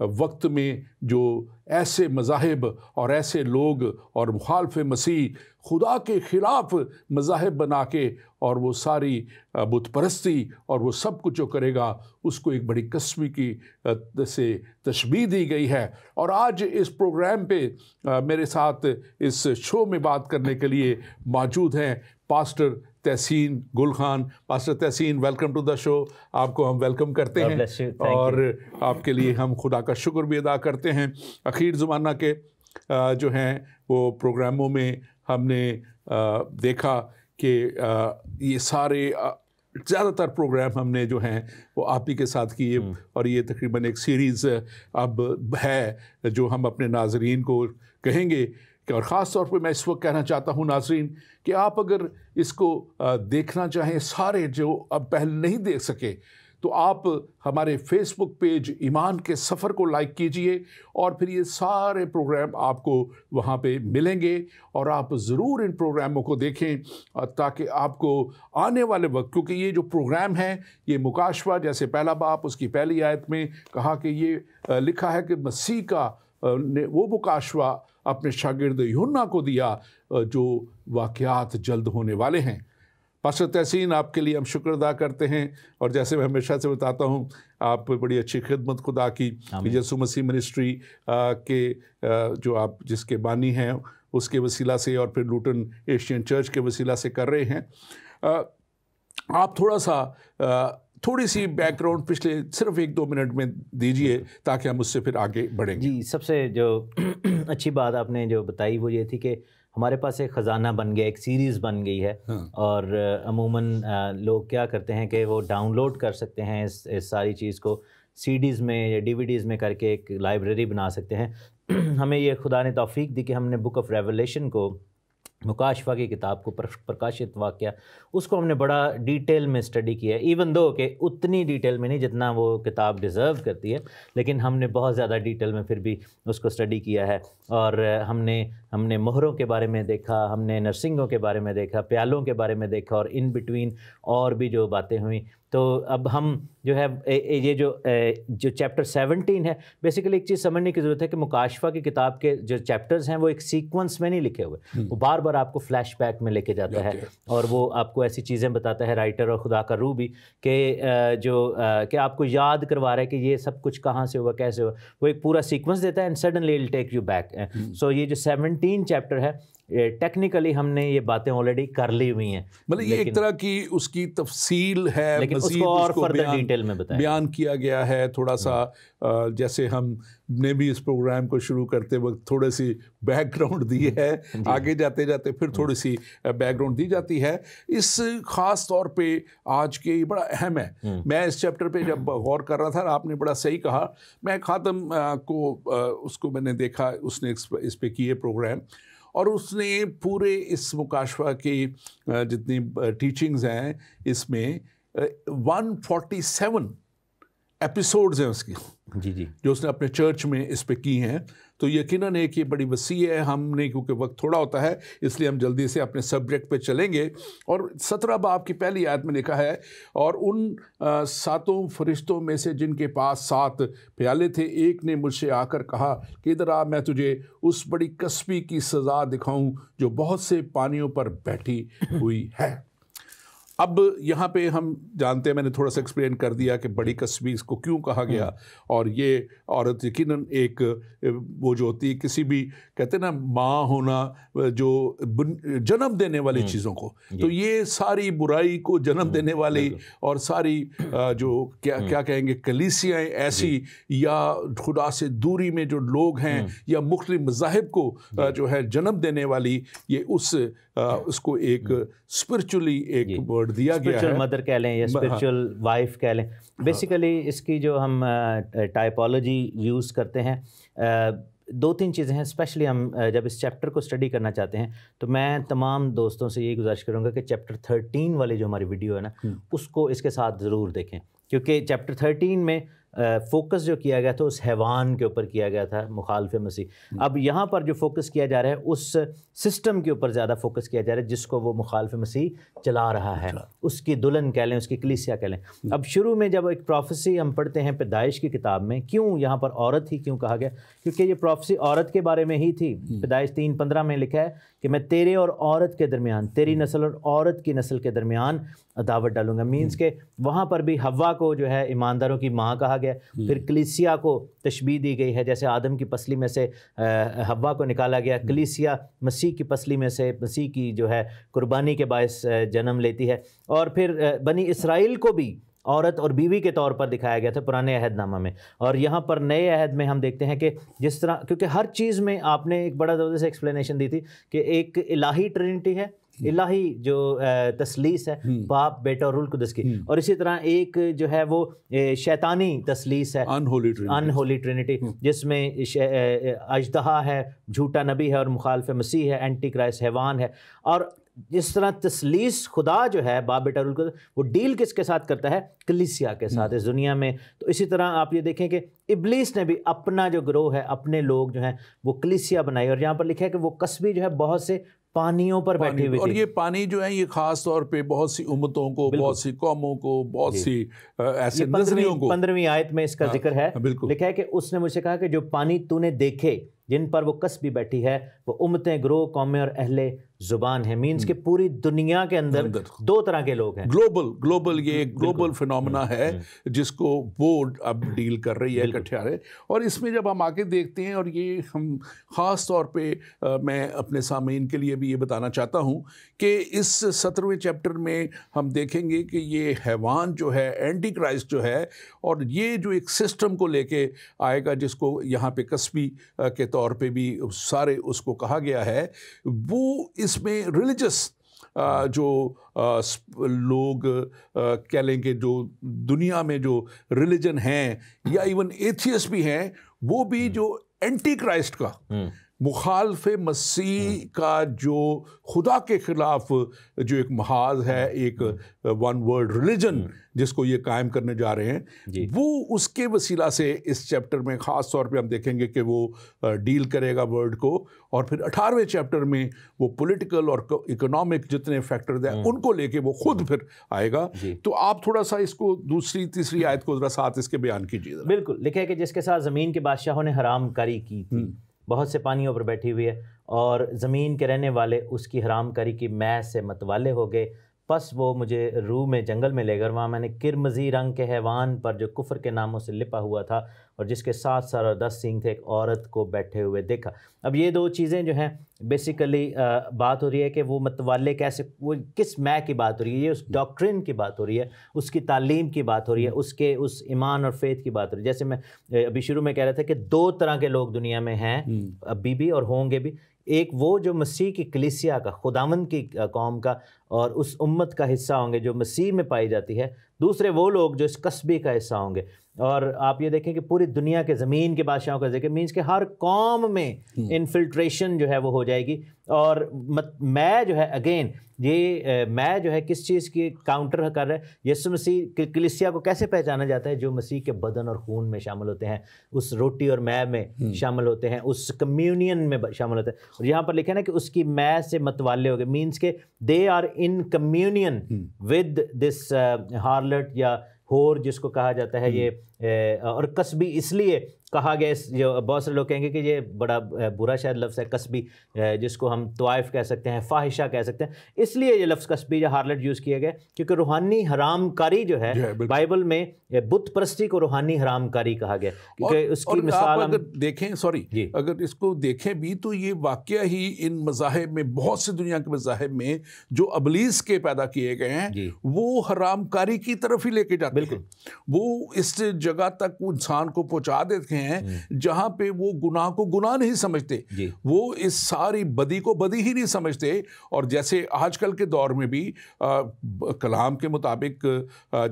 وقت میں جو ایسے مذاہب اور ایسے لوگ اور مخالف مسیح خدا کے خلاف مذاہب بنا کے اور وہ ساری بت پرستی اور وہ سب کچھ جو کرے گا اس کو ایک بڑی قسمی کی سے تشبیہ دی گئی ہے. اور آج اس پروگرام پہ میرے ساتھ اس شو میں بات کرنے کے لیے موجود ہیں پاسٹر تحسین گل خان. پاسٹر تحسین، ویلکم ٹو دا شو. آپ کو ہم ویلکم کرتے ہیں اور آپ کے لیے ہم خدا کا شکر بھی ادا کرتے ہیں. اخیر زمانہ کے جو ہیں وہ پروگراموں میں ہم نے دیکھا کہ یہ سارے زیادہ تر پروگرام ہم نے جو ہیں وہ آپ ہی کے ساتھ کیے اور یہ تقریباً ایک سیریز اب ہے جو ہم اپنے ناظرین کو کہیں گے. اور خاص طور پہ میں اس وقت کہنا چاہتا ہوں ناظرین کہ آپ اگر اس کو دیکھنا چاہیں سارے جو اب پہلے نہیں دیکھ سکے تو آپ ہمارے فیس بک پیج ایمان کے سفر کو لائک کیجئے اور پھر یہ سارے پروگرام آپ کو وہاں پہ ملیں گے اور آپ ضرور ان پروگراموں کو دیکھیں تاکہ آپ کو آنے والے وقت، کیونکہ یہ جو پروگرام ہے یہ مکاشفہ، جیسے پہلا باب اس کی پہلی آیت میں کہا کہ یہ لکھا ہے کہ مسیح کا نے وہ مکاشفہ اپنے شاگرد یوحنا کو دیا جو واقعات جلد ہونے والے ہیں. پاسٹر تحسین، آپ کے لیے ہم شکر ادا کرتے ہیں اور جیسے میں ہمیشہ سے بتاتا ہوں آپ بڑی اچھی خدمت خدا کی یسوع مسیح منسٹری کے جو آپ جس کے بانی ہیں اس کے وسیلہ سے اور پھر لوٹن ایشین چرچ کے وسیلہ سے کر رہے ہیں. آپ تھوڑی سی بیک گراؤنڈ پچھلے صرف 1-2 منٹ میں دیجئے تاکہ ہم اس سے پھر آگے بڑھیں گے. جی، سب سے جو اچھی بات آپ نے جو بتائی وہ یہ تھی کہ ہمارے پاس ایک خزانہ بن گیا، ایک سیریز بن گئی ہے اور عموماً لوگ کیا کرتے ہیں کہ وہ ڈاؤن لوڈ کر سکتے ہیں اس ساری چیز کو سی ڈیز میں یا ڈی وی ڈیز میں کر کے ایک لائبریری بنا سکتے ہیں. ہمیں یہ خدا نے توفیق دی کہ ہم نے بک آف ریولیشن کو، مکاشفہ کی کتاب کو، پرکاشت واقعہ، اس کو ہم نے بڑا ڈیٹیل میں اسٹڈی کیا ہے. ایون دو کہ اتنی ڈیٹیل میں نہیں جتنا وہ کتاب ڈیزرو کرتی ہے، لیکن ہم نے بہت زیادہ ڈیٹیل میں پھر بھی اس کو اسٹڈی کیا ہے. اور ہم نے مہروں کے بارے میں دیکھا، ہم نے نرسنگوں کے بارے میں دیکھا، پیالوں کے بارے میں دیکھا اور ان بٹوین اور بھی جو باتیں ہوئیں. تو اب ہم جو ہے یہ جو چیپٹر 17 ہے، بیسیکلی ایک چیز سمجھنے کی ضرورت ہے کہ مکاشفہ کی کتاب کے جو چیپٹرز ہیں وہ ایک سیکونس میں نہیں لکھے ہوئے، وہ بار بار آپ کو فلیش بیک میں لے کے جاتا ہے اور وہ آپ کو ایسی چیزیں بتاتا ہے رائٹر اور خدا کا روح بھی کہ آپ کو یاد کروا رہا ہے کہ یہ سب کچھ کہاں سے ہوا، کیسے ہوا. وہ ایک پورا سیکوینس دیتا ہے and suddenly it take you back. So یہ جو 17 چیپٹر ہے ٹیکنیکلی ہم نے یہ باتیں آلریڈی کر لی ہوئی ہیں، مطلب یہ ایک طرح کی اس کی تفصیل ہے، لیکن اس کو اور فردر ڈیٹیل میں بیان کیا گیا ہے. تھوڑا سا جیسے ہم نے بھی اس پروگرام کو شروع کرتے وقت تھوڑی سی بیک گراؤنڈ دی ہے، آگے جاتے جاتے پھر تھوڑی سی بیک گراؤنڈ دی جاتی ہے. اس خاص طور پہ آج کے یہ بڑا اہم ہے. میں اس چیپٹر پہ جب غور کر رہا تھا، آپ نے بڑا صحیح کہا. میں خاتم کو اس کو میں نے دیکھا، اس نے اس پہ کیے پروگرام اور اس نے پورے اس مکاشفہ کی جتنی ٹیچنگز ہیں اس میں 147 ایپیسوڈز ہیں اس کی جی جو اس نے اپنے چرچ میں اس پہ کی ہیں. تو یقیناً ایک یہ بڑی وسیع ہے. ہم نے کیونکہ وقت تھوڑا ہوتا ہے اس لیے ہم جلدی سے اپنے سبجیکٹ پہ چلیں گے. اور 17 باب کی پہلی آیت میں لکھا ہے، اور ان 7 فرشتوں میں سے جن کے پاس 7 پیالے تھے، ایک نے مجھ سے آ کر کہا کہ ادھر آ، میں تجھے اس بڑی کسبی کی سزا دکھاؤں جو بہت سے پانیوں پر بیٹھی ہوئی ہے. اب یہاں پہ ہم جانتے ہیں، میں نے تھوڑا سا ایکسپلین کر دیا کہ بڑی کسبی اس کو کیوں کہا گیا. اور یہ عورت یقیناً ایک وہ جو ہوتی ہے کسی بھی کہتے ہیں نا ماں ہونا، جو جنم دینے والی چیزوں کو، تو یہ ساری برائی کو جنم دینے والی اور ساری جو کیا کہیں گے کلیسیاں ایسی یا خدا سے دوری میں جو لوگ ہیں یا مختلف مذاہب کو جو ہے جنم دینے والی، یہ اس کو ایک اسپرچولی ایک ورڈ دیا گیا ہے، اسپرچول مدر کہہ لیں یا اسپرچول وائف کہہ لیں. بیسیکلی اس کی جو ہم ٹائپولوجی یوز کرتے ہیں، 2-3 چیزیں ہیں. اسپیشلی ہم جب اس چیپٹر کو اسٹڈی کرنا چاہتے ہیں تو میں تمام دوستوں سے یہی گزارش کروں گا کہ چیپٹر 13 والی جو ہماری ویڈیو ہے نا، اس کو اس کے ساتھ ضرور دیکھیں، کیونکہ چیپٹر 13 میں فوکس جو کیا گیا تھا اس حیوان کے اوپر کیا گیا تھا مخالف مسیح. اب یہاں پر جو فوکس کیا جا رہا ہے اس سسٹم کے اوپر زیادہ فوکس کیا جا رہا ہے جس کو وہ مخالف مسیح چلا رہا ہے, اس کی دلہن کہہ لیں, اس کی کلیسیا کہہ لیں. اب شروع میں جب ایک پروفیسی ہم پڑھتے ہیں پیدائش کی کتاب میں, کیوں یہاں پر عورت ہی کیوں کہا گیا؟ کیونکہ یہ پروفیسی عورت کے بارے میں ہی تھی. پیدائش 3:15 میں لکھا ہے کہ میں تیرے اور عورت کے درمیان, تیری نسل اور عورت کی نسل کے درمیان عداوت ڈالوں گا. مینس کہ وہاں پر بھی حوا کو جو ہے ایمانداروں کی ماں کہا گیا. پھر کلیسیا کو تشبیہ دی گئی ہے, جیسے آدم کی پسلی میں سے حوا کو نکالا گیا, کلیسیا مسیح کی پسلی میں سے مسیح کی جو ہے قربانی کے باعث جنم لیتی ہے. اور پھر بنی اسرائیل کو بھی عورت اور بیوی کے طور پر دکھایا گیا تھا پرانے عہد نامہ میں. اور یہاں پر نئے عہد میں ہم دیکھتے ہیں کہ جس طرح, کیونکہ ہر چیز میں آپ نے ایک بڑا زبردست ایکسپلینیشن دی تھی کہ ایک الہی ٹرینٹی ہے, الہی جو تثلیث ہے باپ بیٹا اور روح القدس کی, اور اسی طرح ایک جو ہے وہ شیطانی تثلیث ہے انہولی ٹرینٹی, جس میں اژدہا ہے, جھوٹا نبی ہے اور مخالف مسیح ہے, اینٹی کرائسٹ حیوان ہے. اور جس طرح تثلیث خدا جو ہے باپ بیٹا روح القدس, وہ ڈیل کس کے ساتھ کرتا ہے؟ کلیسیا کے ساتھ اس دنیا میں. تو اسی طرح آپ یہ دیکھیں کہ ابلیس نے بھی اپنا جو گروہ ہے, اپنے لوگ جو ہیں وہ کلیسیا بنائی. اور یہاں پر لکھا ہے کہ وہ قصبی جو ہے بہت سے پانیوں پر بیٹھی ہوئی تھی. اور یہ پانی جو ہے یہ خاص طور پہ بہت سی امتوں کو, بہت سی قوموں کو, بہت سی ایسے نظریوں کو. 15ویں آیت میں اس کا ذکر ہے, لکھا ہے کہ اس نے مجھ سے کہا کہ جو پانی تو نے دیکھے جن پر وہ قصبی بیٹھی ہے وہ امتیں, گروہ, قومیں اور اہل زبان ہیں. مینس کہ پوری دنیا کے اندر دو طرح کے لوگ ہیں. گلوبل یہ ایک گلوبل فنومنا ہے جس کو وہ اب ڈیل کر رہی ہے اکٹھے آ رہے. اور اس میں جب ہم آگے دیکھتے ہیں, اور یہ ہم خاص طور پہ میں اپنے سامعین کے لیے بھی یہ بتانا چاہتا ہوں کہ اس 17ویں چیپٹر میں ہم دیکھیں گے کہ یہ حیوان جو ہے, اینٹی کرائسٹ جو ہے, اور یہ جو ایک سسٹم کو لے کے آئے گا جس کو یہاں پہ قصبی کے طور پہ بھی سارے اس کو کہا گیا ہے, وہ اس میں ریلیجس جو لوگ کہہ لیں کہ جو دنیا میں جو ریلیجن ہیں یا ایون ایتھیسٹ بھی ہیں, وہ بھی جو اینٹی کرائسٹ کا, مخالف مسیح کا, جو خدا کے خلاف جو ایک محاذ ہے, ایک ون ورلڈ ریلیجن جس کو یہ قائم کرنے جا رہے ہیں, وہ اس کے وسیلہ سے اس چیپٹر میں خاص طور پہ ہم دیکھیں گے کہ وہ ڈیل کرے گا ورلڈ کو. اور پھر 18ویں چیپٹر میں وہ پولیٹیکل اور اکنامک جتنے فیکٹرز ہیں ان کو لے کے وہ خود پھر آئے گا. تو آپ تھوڑا سا اس کو دوسری تیسری آیت کو ذرا ساتھ اس کے بیان کیجیے. بالکل, لکھا ہے کہ جس کے ساتھ زمین کے بادشاہوں نے حرام کاری کی تھی, بہت سے پانیوں پر بیٹھی ہوئی ہے, اور زمین کے رہنے والے اس کی حرام کاری کی مے سے متوالے ہو گئے. پس وہ مجھے روح میں جنگل میں لے گئے, اور وہاں میں نے کرمزی رنگ کے حیوان پر جو کفر کے ناموں سے لپا ہوا تھا اور جس کے 7 سر اور 10 سینگ تھے, ایک عورت کو بیٹھے ہوئے دیکھا. اب یہ دو چیزیں جو ہیں بیسیکلی بات ہو رہی ہے کہ وہ متوالے کیسے, وہ کس میں کی بات ہو رہی ہے, یہ اس ڈاکٹرن کی بات ہو رہی ہے, اس کی تعلیم کی بات ہو رہی ہے, اس ایمان اور فیتھ کی بات ہو رہی ہے. جیسے میں ابھی شروع میں کہہ رہا تھا کہ 2 طرح کے لوگ دنیا میں ہیں ابھی بھی اور ہوں گے بھی. ایک وہ جو مسیح کی کلیسیا کا, خداوند کی قوم کا اور اس امت کا حصہ ہوں گے جو مسیح میں پائی جاتی ہے. دوسرے وہ لوگ جو اس قصبے کا حصہ ہوں گے. اور آپ یہ دیکھیں کہ پوری دنیا کے زمین کے بادشاہوں کا ذکر, مینس کہ ہر قوم میں انفلٹریشن جو ہے وہ ہو جائے گی. اور میں جو ہے اگین یہ میں جو ہے کس چیز کی کاؤنٹر کر رہا ہے؟ یسوع مسیح کلیسیا کو کیسے پہچانا جاتا ہے؟ جو مسیح کے بدن اور خون میں شامل ہوتے ہیں, اس روٹی اور مے میں شامل ہوتے ہیں, اس کمیونین میں شامل ہوتے ہیں. اور یہاں پر لکھا ہے نا کہ اس کی مے سے متوالے ہو گئے, مینس کہ they are in communion with this harlot یا ہور جس کو کہا جاتا ہے یہ. اور قصبی اس لیے کہا گیا, جو بہت سے لوگ کہیں گے کہ یہ بڑا برا شاید لفظ ہے قصبی, جس کو ہم طوائف کہہ سکتے ہیں, فاحشہ کہہ سکتے ہیں. اس لیے یہ لفظ قصبی یا ہارلٹ یوز کیا گیا کیونکہ روحانی حرام کاری جو ہے بائبل میں بت پرستی کو روحانی حرام کاری کہا گیا. کیونکہ اس کی مثال اگر دیکھیں اگر اس کو دیکھیں بھی تو یہ واقعہ ہی ان مذاہب میں, بہت سے دنیا کے مذاہب میں جو ابلیس کے پیدا کیے گئے ہیں, وہ حرام کاری کی طرف ہی لے کے جاتے ہیں. وہ اس جگہ تک انسان کو پہنچا دیتے ہیں جہاں پہ وہ گناہ کو گناہ نہیں سمجھتے, وہ اس ساری بدی کو بدی ہی نہیں سمجھتے. اور جیسے آج کل کے دور میں بھی کلام کے مطابق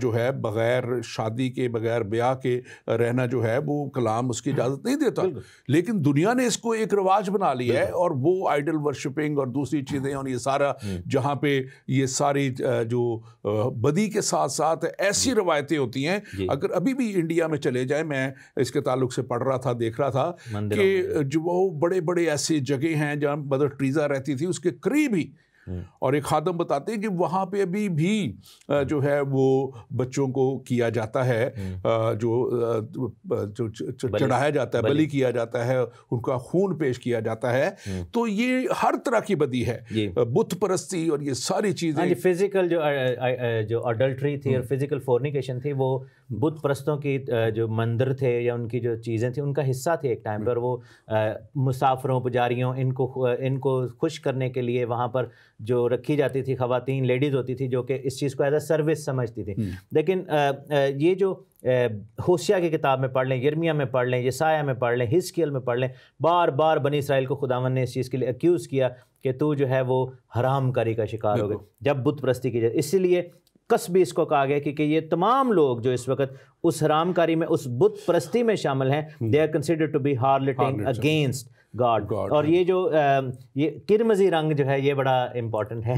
جو ہے بغیر شادی کے, بغیر بیاہ کے رہنا جو ہے وہ کلام اس کی اجازت نہیں دیتا, لیکن دنیا نے اس کو ایک رواج بنا لیا ہے. اور وہ آئیڈل ورشپنگ اور دوسری چیزیں اور یہ سارا جہاں پہ یہ ساری جو بدی کے ساتھ ساتھ ایسی روایتیں ہوتی ہیں. اگر ابھی بھی انڈیا میں چلے جائیں, میں اس کے تعلق سے پڑھ رہا تھا, دیکھ رہا تھا کہ جو وہ بڑے بڑے ایسی جگہ ہیں جہاں مدر ٹریزا رہتی تھی, اس کے قریب ہی, اور ایک خادم بتاتے ہیں کہ وہاں پہ ابھی بھی جو ہے وہ بچوں کو کیا جاتا ہے, جو چڑھایا جاتا ہے, بلی کیا جاتا ہے, ان کا خون پیش کیا جاتا ہے. تو یہ ہر طرح کی بدی ہے, بت پرستی اور یہ ساری چیزیں. فزیکل جو اڈلٹری تھی اور فزیکل فورنیکیشن تھی, وہ بت پرستوں کی جو مندر تھے یا ان کی جو چیزیں تھیں ان کا حصہ تھے ایک ٹائم پر. وہ مسافروں, پجاریوں, ان کو خوش کرنے کے لیے وہاں پر جو رکھی جاتی تھی خواتین, لیڈیز ہوتی تھی جو کہ اس چیز کو ایز اے سروس سمجھتی تھی. لیکن یہ جو ہوشیہ کی کتاب میں پڑھ لیں, یرمیہ میں پڑھ لیں, یسایہ میں پڑھ لیں, حزقیل میں پڑھ لیں, بار بار بنی اسرائیل کو خداوند نے اس چیز کے لیے ایکیوز کیا کہ تو جو ہے وہ حرام کاری کا شکار ہو گئے جب بت پرستی کی جائے. اسی لیے قصبی اس کو کہا گیا کہ یہ تمام لوگ جو اس وقت اس حرام کاری میں, اس بت پرستی میں شامل ہیں, they are considered to be harloting against God. اور یہ جو یہ کرمزی رنگ جو ہے یہ بڑا امپورٹنٹ ہے.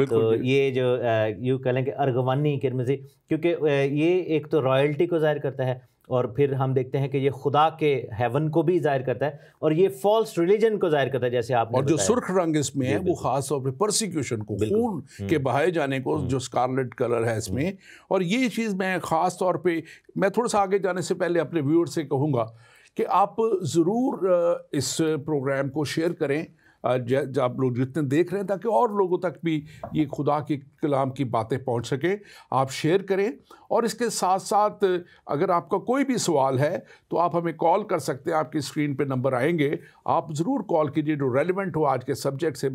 تو یہ جو یوں کہہ لیں کہ ارغوانی کرمزی, کیونکہ یہ ایک تو رائلٹی کو ظاہر کرتا ہے, اور پھر ہم دیکھتے ہیں کہ یہ خدا کے ہیون کو بھی ظاہر کرتا ہے, اور یہ فالس ریلیجن کو ظاہر کرتا ہے جیسے آپ نے. اور جو سرخ رنگ اس میں ہے وہ خاص طور پہ پرسیکیوشن کو, خون کے بہائے جانے کو, جو اسکارلیٹ کلر ہے اس میں. اور یہ چیز میں خاص طور پہ, میں تھوڑا سا آگے جانے سے پہلے اپنے ویور سے کہوں گا کہ آپ ضرور اس پروگرام کو شیئر کریں, آپ لوگ جتنے دیکھ رہے ہیں, تاکہ اور لوگوں تک بھی یہ خدا کے کلام کی باتیں پہنچ سکیں. آپ شیئر کریں, اور اس کے ساتھ ساتھ اگر آپ کا کوئی بھی سوال ہے تو آپ ہمیں کال کر سکتے ہیں. آپ کی اسکرین پہ نمبر آئیں گے, آپ ضرور کال کیجیے. جو ریلیونٹ ہو آج کے سبجیکٹ سے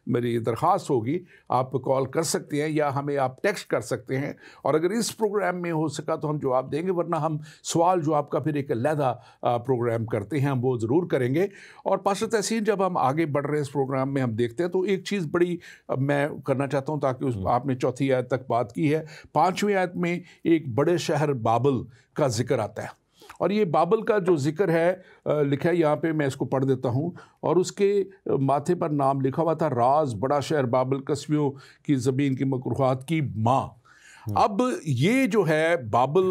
میری درخواست ہوگی, آپ کال کر سکتے ہیں یا ہمیں آپ ٹیکسٹ کر سکتے ہیں. اور اگر اس پروگرام میں ہو سکا تو ہم جواب دیں گے, ورنہ ہم سوال جواب کا پھر ایک علیحدہ پروگرام کرتے ہیں, ہم وہ ضرور کریں گے. اور پاسٹر تحسین, جب ہم آگے بڑھ رہے ہیں اس پروگرام میں, ہم دیکھتے ہیں تو ایک چیز بڑی میں کرنا چاہتا ہوں, تاکہ آپ نے 4 آیت تک بات کی ہے. 5ویں آیت میں ایک بڑے شہر بابل کا ذکر آتا ہے, اور یہ بابل کا جو ذکر ہے لکھا ہے یہاں پہ, میں اس کو پڑھ دیتا ہوں. اور اس کے ماتھے پر نام لکھا ہوا تھا, راز بڑا شہر بابل, قصبیوں کی زمین کی مکروہات کی ماں. اب یہ جو ہے بابل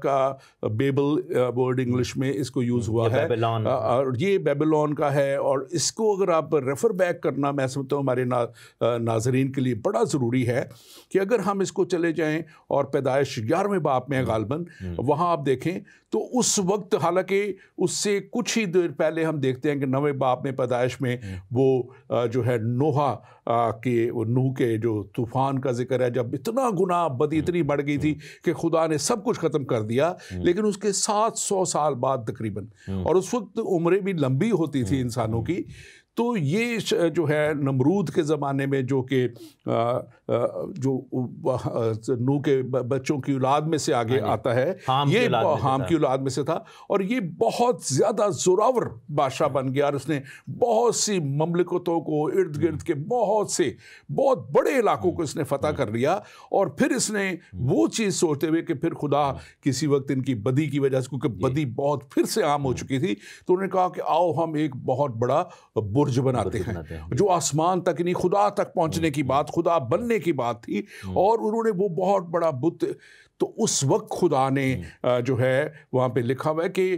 کا, بیبل ورڈ انگلش میں اس کو یوز ہوا ہے, اور یہ بیبلون کا ہے. اور اس کو اگر آپ ریفر بیک کرنا, میں سمجھتا ہوں ہمارے ناظرین کے لیے بڑا ضروری ہے کہ اگر ہم اس کو چلے جائیں اور پیدائش 11ویں باب میں غالباً وہاں آپ دیکھیں تو اس وقت, حالانکہ اس سے کچھ ہی دیر پہلے ہم دیکھتے ہیں کہ 9ویں باب میں پیدائش میں وہ جو ہے نوح کے جو طوفان کا ذکر ہے, جب اتنا گناہ بدی اتنی بڑھ گئی تھی کہ خدا نے سب کچھ ختم کر دیا. لیکن اس کے 700 سال بعد تقریباً, اور اس وقت عمریں بھی لمبی ہوتی تھی انسانوں کی. تو یہ جو ہے نمرود کے زمانے میں, جو کہ جو نوح کے بچوں کی اولاد میں سے آگے آتا ہے, یہ حام کی اولاد میں سے تھا, اور یہ بہت زیادہ زوراور بادشاہ بن گیا, اور اس نے بہت سی مملکتوں کو, ارد گرد کے بہت بڑے علاقوں کو اس نے فتح کر لیا. اور پھر اس نے وہ چیز سوچتے ہوئے کہ پھر خدا کسی وقت ان کی بدی کی وجہ سے, کیونکہ بدی بہت پھر سے عام ہو چکی تھی, تو انہوں نے کہا کہ آؤ ہم ایک بہت بڑا برج بناتے ہیں جو آسمان تک نہیں, خدا تک پہنچنے کی بات, خدا بننے کی بات تھی. اور انہوں نے وہ بہت بڑا بت, تو اس وقت خدا نے جو ہے وہاں پہ لکھا ہوا ہے کہ